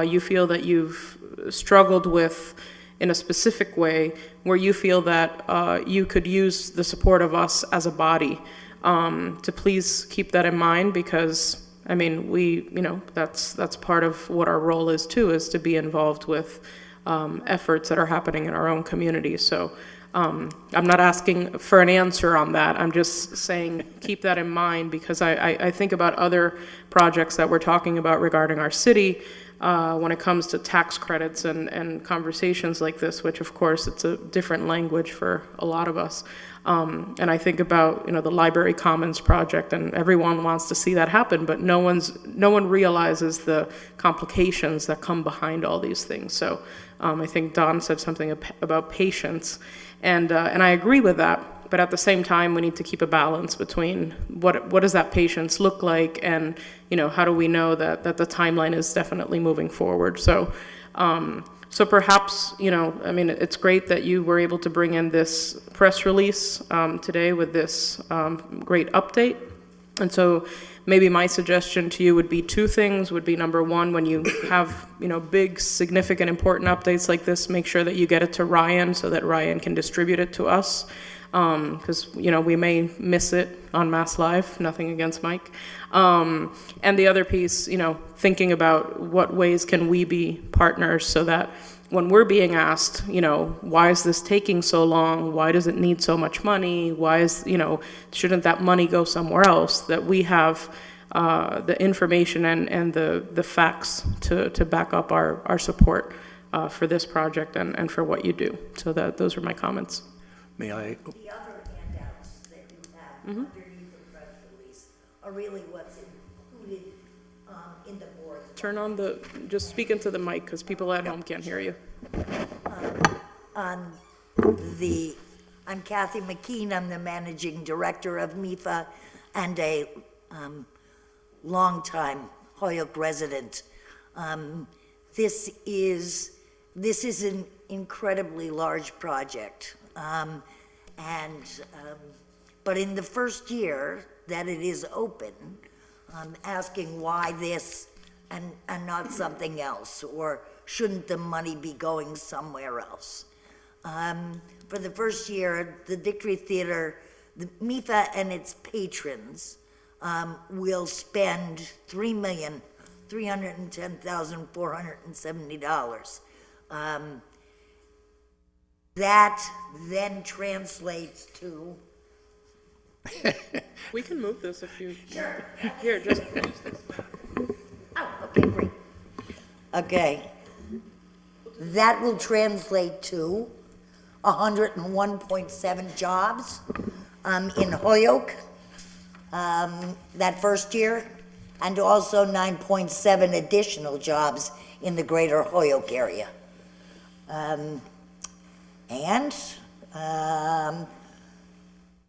you feel that you've struggled with in a specific way, where you feel that you could use the support of us as a body, to please keep that in mind, because I mean, that's part of what our role is too, is to be involved with efforts that are happening in our own community. So I'm not asking for an answer on that. I'm just saying keep that in mind, because I think about other projects that we're talking about regarding our city, when it comes to tax credits and conversations like this, which of course it's a different language for a lot of us. And I think about, the Library Commons project, and everyone wants to see that happen, but no one realizes the complications that come behind all these things. So I think Don said something about patience, and I agree with that. But at the same time, we need to keep a balance between what does that patience look like, and how do we know that the timeline is definitely moving forward. So so perhaps it's great that you were able to bring in this press release today with this great update. And so maybe my suggestion to you would be two things. Would be, number one, when you have big, significant, important updates like this, make sure that you get it to Ryan so that Ryan can distribute it to us. Because we may miss it on Mass Live, nothing against Mike. And the other piece, thinking about what ways can we be partners so that when we're being asked, why is this taking so long? Why does it need so much money? Why is, shouldn't that money go somewhere else? That we have the information and the facts to back up our support for this project and for what you do. So those are my comments. May I? The other handouts that you have underneath the press release are really what's included in the board. Turn on just speak into the mic because people at home can't hear you. I'm Kathy McKean. I'm the managing director of MIFA and a longtime Holyoke resident. This is an incredibly large project. But in the first year that it is open, asking why this and not something else, or shouldn't the money be going somewhere else? For the first year, the Victory Theater, the MIFA and its patrons will spend $3,310,470. That then translates to... We can move this if you... Sure. Here, just... Oh, okay, great. Okay. That will translate to 101.7 jobs in Holyoke that first year, and also 9.7 additional jobs in the greater Holyoke area.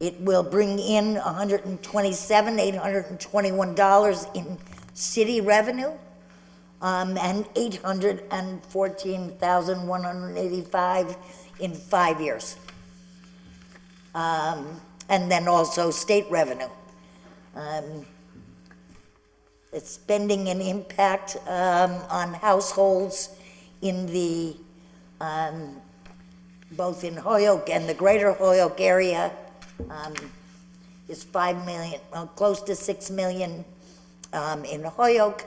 It will bring in $127,821 in city revenue, and $814,185 in 5 years. And then also state revenue. It's spending an impact on households in the both in Holyoke and the greater Holyoke area, is 5 million, close to 6 million in Holyoke,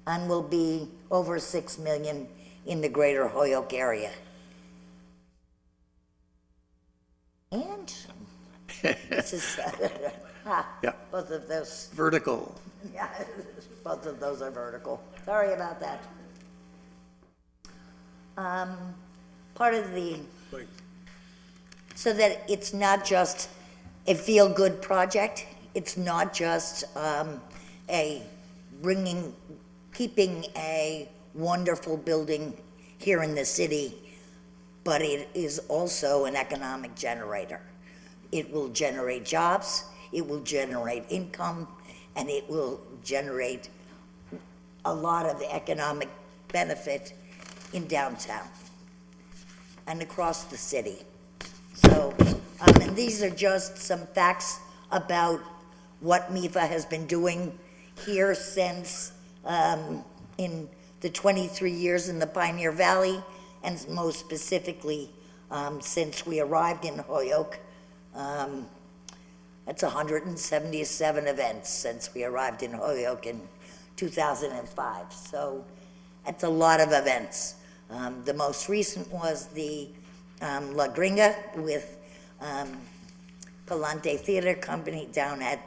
and will be over 6 million in the greater Holyoke area. And this is Yeah. both of those. Vertical. Yeah, both of those are vertical. Sorry about that. Part of the, so that it's not just a feel-good project, it's not just keeping a wonderful building here in the city, but it is also an economic generator. It will generate jobs, it will generate income, and it will generate a lot of economic benefit in downtown and across the city. So, and these are just some facts about what MIFA has been doing here since in the 23 years in the Pioneer Valley, and most specifically since we arrived in Holyoke. That's 177 events since we arrived in Holyoke in 2005. So that's a lot of events. The most recent was the La Gringa with Palante Theater Company down at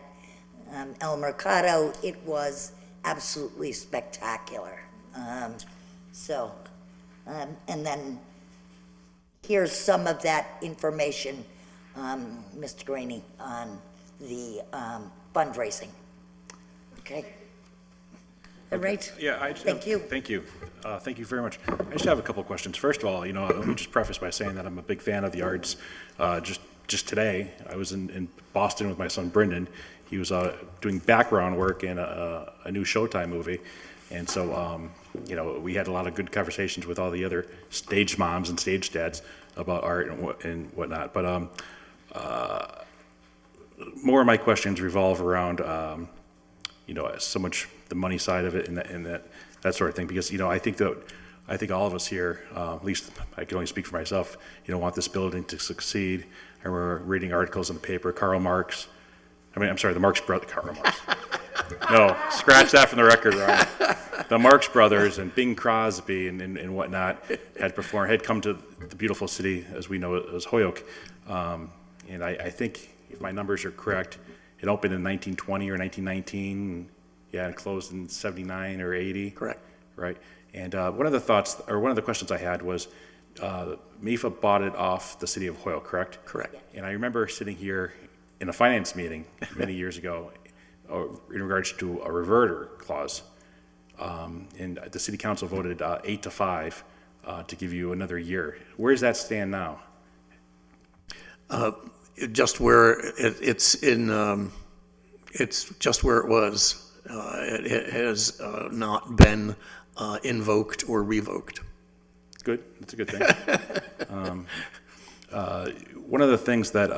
El Mercado. It was absolutely spectacular. And then here's some of that information, Mr. Greeny, on the fundraising. Okay? All right? Yeah, Thank you. Thank you. Thank you very much. I just have a couple of questions. First of all, let me just preface by saying that I'm a big fan of the arts. Just today, I was in Boston with my son Brendan. He was doing background work in a new Showtime movie. And so, we had a lot of good conversations with all the other stage moms and stage dads about art and whatnot. But more of my questions revolve around, so much the money side of it and that sort of thing. Because, I think all of us here, at least I can only speak for myself, want this building to succeed. I remember reading articles in the paper, the Marx brother, Karl Marx. No, scratch that from the record, Ryan. The Marx Brothers and Bing Crosby and whatnot had come to the beautiful city, as we know it as Holyoke. And I think, if my numbers are correct, it opened in 1920 or 1919, and closed in 79 or 80. Correct. Right. And one of the questions I had was, MIFA bought it off the city of Holyoke, correct? Correct. And I remember sitting here in a finance meeting many years ago in regards to a reverter clause. And the city council voted 8-5 to give you another year. Where does that stand now? Just where it's just where it was. It has not been invoked or revoked. Good. That's a good thing. One of the things that,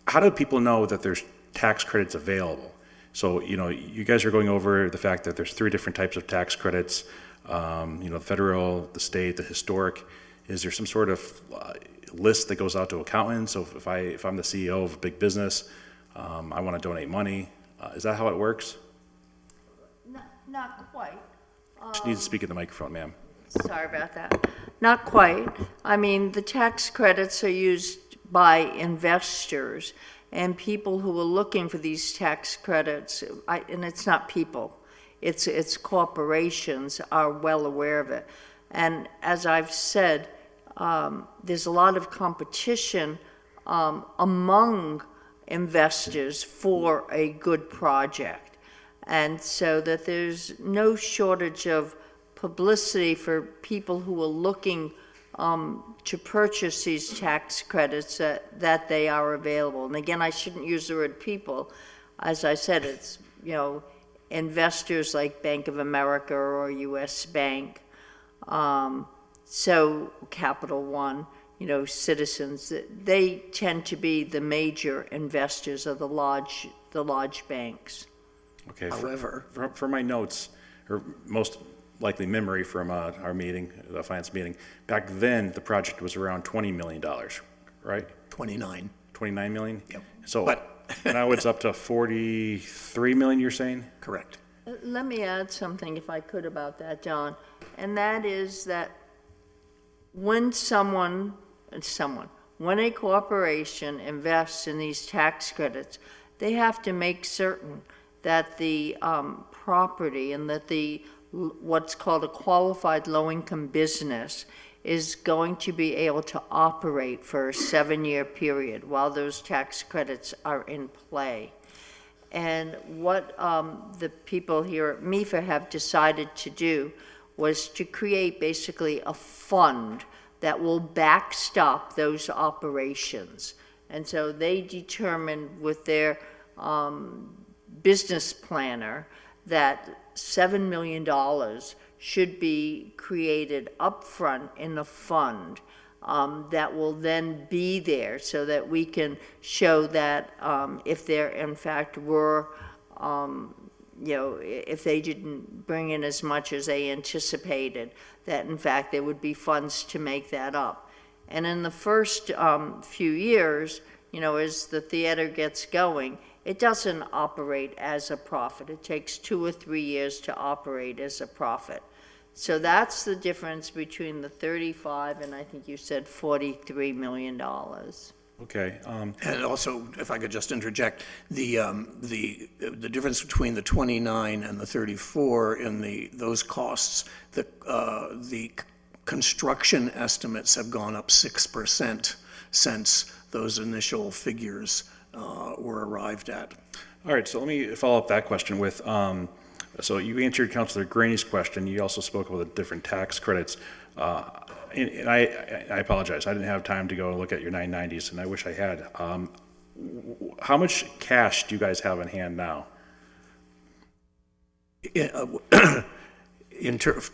how do people know that there's tax credits available? So, you guys are going over the fact that there's 3 different types of tax credits, the federal, the state, the historic. Is there some sort of list that goes out to accountants? So if I'm the CEO of a big business, I want to donate money. Is that how it works? Not quite. Just need to speak in the microphone, ma'am. Sorry about that. Not quite. I mean, the tax credits are used by investors and people who are looking for these tax credits, and it's not people, it's corporations are well aware of it. And as I've said, there's a lot of competition among investors for a good project. And so that there's no shortage of publicity for people who are looking to purchase these tax credits that they are available. And again, I shouldn't use the word people. As I said, it's, investors like Bank of America or US Bank, so Capital One, Citizens, they tend to be the major investors of the large banks. Okay. However, for my notes, or most likely memory from our meeting, the finance meeting, back then the project was around $20 million, right? 29. 29 million? Yep. So But- now it's up to 43 million, you're saying? Correct. Let me add something, if I could, about that, John. And that is that when when a corporation invests in these tax credits, they have to make certain that the property and that what's called a qualified low-income business is going to be able to operate for a 7-year period while those tax credits are in play. And what the people here at MIFA have decided to do was to create basically a fund that will backstop those operations. And so they determined with their business planner that $7 million should be created upfront in a fund that will then be there so that we can show that if there in fact were, if they didn't bring in as much as they anticipated, that in fact there would be funds to make that up. And in the first few years, as the theater gets going, it doesn't operate as a profit. It takes 2 or 3 years to operate as a profit. So that's the difference between the 35 and I think you said $43 million. Okay, And also, if I could just interject, the difference between the 29 and the 34 in those costs, the construction estimates have gone up 6% since those initial figures were arrived at. all right, so let me follow up that question with, so you answered Councilor Graney's question, you also spoke about the different tax credits. And I apologize, I didn't have time to go and look at your 990s, and I wish I had. How much cash do you guys have in hand now?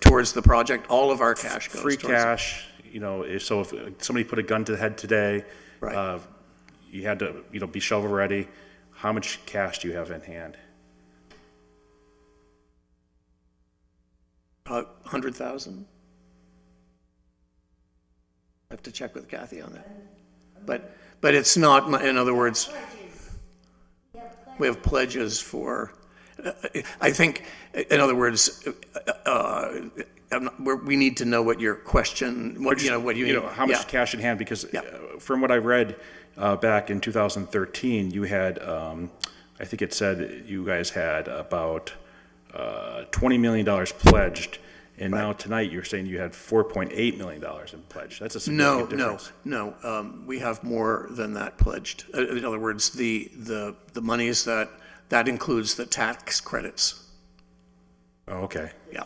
Towards the project, all of our cash goes Free towards it. cash, if somebody put a gun to the head today, Right. you had to, be shovel ready, how much cash do you have in hand? 100,000? I have to check with Kathy on that. But it's not, in other words, we have pledges for, I think, in other words, we need to know what your question, what you mean. How much cash in hand, because from what I read back in 2013, you had, I think it said you guys had about $20 million pledged, and now tonight you're saying you had $4.8 million in pledge. That's a significant difference. No, we have more than that pledged. In other words, the monies that includes the tax credits. Oh, okay, Yeah.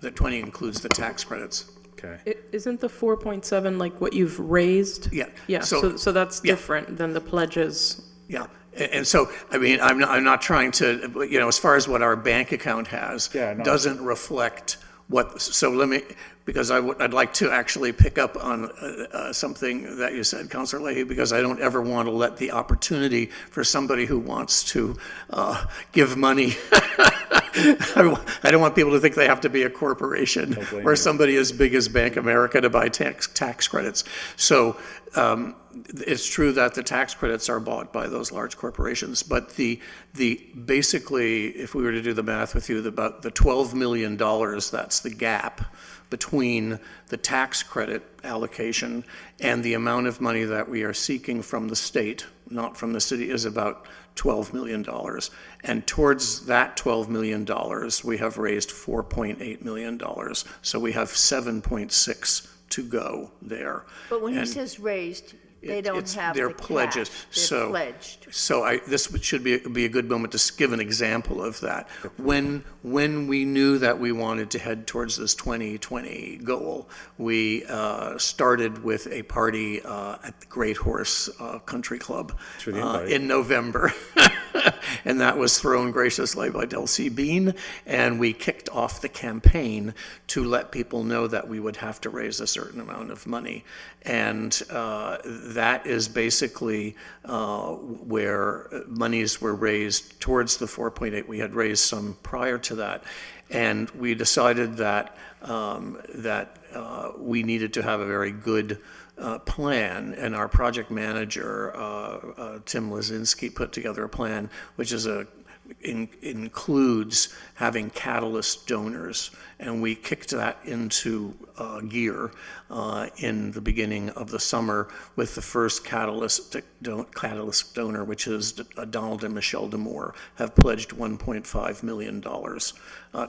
The 20 includes the tax credits. okay. Isn't the 4.7 like what you've raised? Yeah. Yeah, so that's different than the pledges. Yeah, and so, I mean, I'm not trying to, as far as what our bank account has, doesn't reflect what, so let me, because I'd like to actually pick up on something that you said, Councilor Leahy, because I don't ever want to let the opportunity for somebody who wants to give money. I don't want people to think they have to be a corporation or somebody as big as Bank America to buy tax credits. So it's true that the tax credits are bought by those large corporations, but the basically, if we were to do the math with you, about the $12 million, that's the gap between the tax credit allocation and the amount of money that we are seeking from the state, not from the city, is about $12 million. And towards that $12 million, we have raised $4.8 million. So we have 7.6 to go there. But when he And says raised, they don't have they're the pledges. cash. They're pledged. So this should be a good moment to give an example of that. When we knew that we wanted to head towards this 2020 goal, we started with a party at the Great Horse Country Club in November. And that was thrown graciously by Delcy Bean, and we kicked off the campaign to let people know that we would have to raise a certain amount of money. And that is basically where monies were raised towards the 4.8. We had raised some prior to that, and we decided that we needed to have a very good plan, and our project manager, Tim Lazinski, put together a plan which is includes having catalyst donors, and we kicked that into gear in the beginning of the summer with the first catalyst donor, which is Donald and Michelle DeMoore, have pledged $1.5 million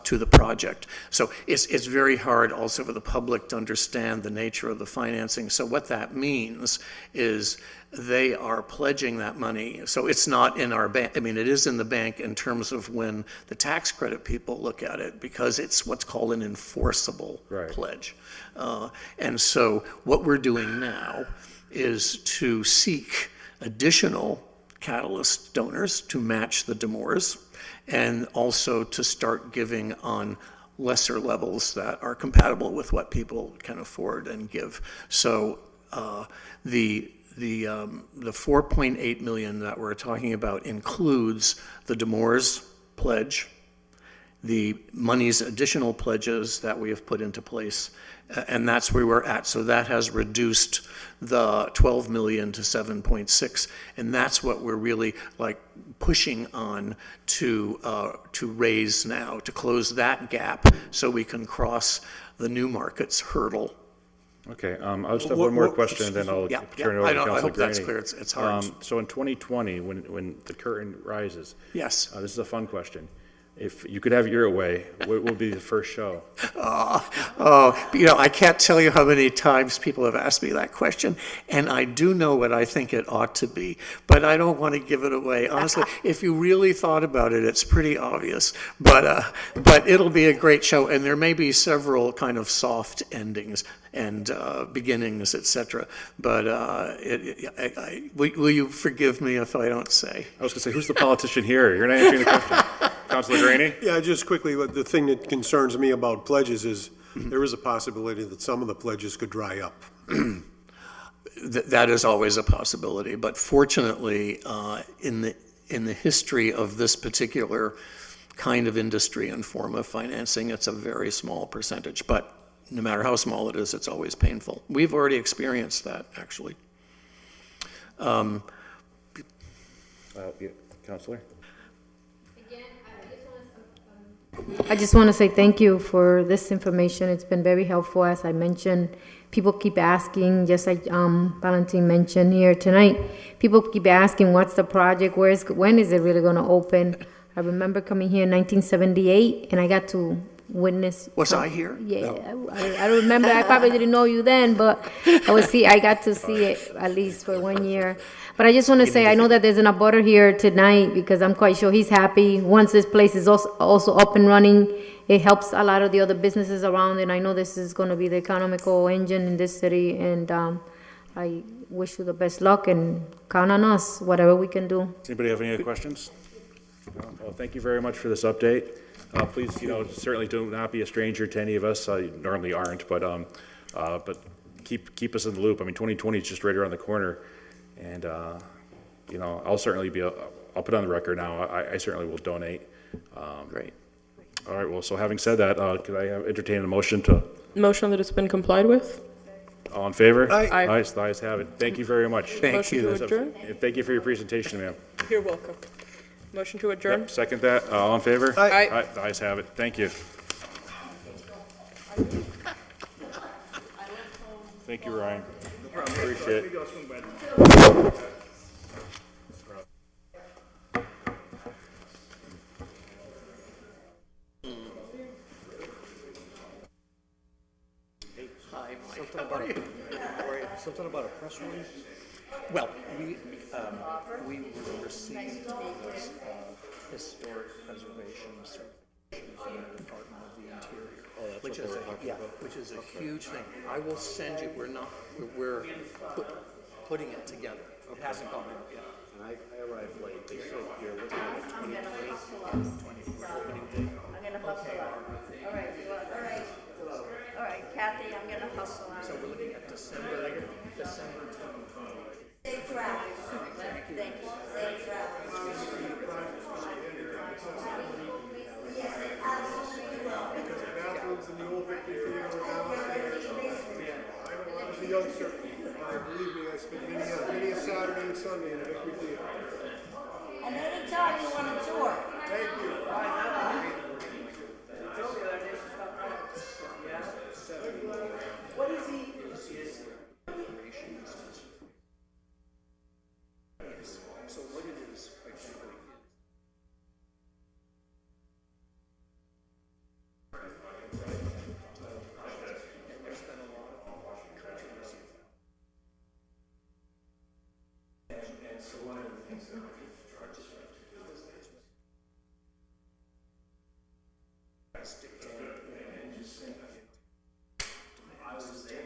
to the project. So it's very hard also for the public to understand the nature of the financing. So what that means is they are pledging that money. So it's not in our bank. I mean, it is in the bank in terms of when the tax credit people look at it, because it's what's called an enforceable pledge. And so what we're doing now is to seek additional catalyst donors to match the DeMoores, and also to start giving on lesser levels that are compatible with what people can afford and give. So the 4.8 million that we're talking about includes the DeMoores pledge, the money's additional pledges that we have put into place, and that's where we're at. So that has reduced the 12 million to 7.6, and that's what we're really like pushing on to raise now, to close that gap so we can cross the new markets hurdle Okay, I'll just have one more question, and then I'll Yeah, turn it yeah, over to I Councilor hope that's Graney. clear. It's hard. So in 2020, when the curtain rises, Yes. this is a fun question. If you could have your way, what would be the first show? I can't tell you how many times people have asked me that question, and I do know what I think it ought to be, but I don't want to give it away. Honestly, if you really thought about it, it's pretty obvious. But it'll be a great show, and there may be several kind of soft endings and beginnings, etc. But will you forgive me if I don't say? I was going to say, who's the politician here? You're not answering the question. Councilor Graney? Yeah, just quickly, the thing that concerns me about pledges is there is a possibility that some of the pledges could dry up. That is always a possibility, but fortunately, in the history of this particular kind of industry and form of financing, it's a very small percentage. But no matter how small it is, it's always painful. We've already experienced that, actually. Councilor? I just want to say thank you for this information. It's been very helpful. As I mentioned, people keep asking, just like Valentin mentioned here tonight, people keep asking, what's the project? When is it really going to open? I remember coming here in 1978, and I got to witness. Was I here? Yeah, No. I remember. I probably didn't know you then, but I got to see it at least for 1 year. But I just want to say, I know that there's an abutter here tonight, because I'm quite sure he's happy. Once this place is also up and running, it helps a lot of the other businesses around, and I know this is going to be the economical engine in this city, and I wish you the best luck, and count on us, whatever we can do. Does anybody have any other questions? No? Well, thank you very much for this update. Please, certainly do not be a stranger to any of us. You normally aren't, but keep us in the loop. I mean, 2020 is just right around the corner, and I'll certainly I'll put on the record now. I certainly will donate. Great. All right. Well, so having said that, could I entertain a motion to? Motion that it's been complied with? All in favor? Aye. Aye. The ayes have it. Thank you very much. Thank Motion you. to adjourn? And thank you for your presentation, ma'am. You're welcome. Motion to adjourn? Yep, second that. All in favor? Aye. Aye. The ayes have it. Thank you. Thank you, Ryan. Appreciate it. Hi, Mike. How are you? Something about a press release? Well, we received this historic preservation certification from the Department of the Interior. Oh, that's which what is they were talking about. Which is a huge thing. I will send you, we're putting it together. It hasn't gone out yet. And I arrived late. They said you're looking at 2020. I'm gonna hustle out. All right, Kathy, I'm gonna hustle out. So we're looking at December 2020. Safe travels. Thank you. Safe travels. Yes, it absolutely will. Because the bathrooms in the old Victory Theater are downstairs. I was a youngster. Believe me, I spent many a Saturday and Sunday in the Victory Theater. And anytime you want a tour. Thank you. What is he? So what it is, quite frankly, there's been a lot of controversy. And so one of the things that I was there.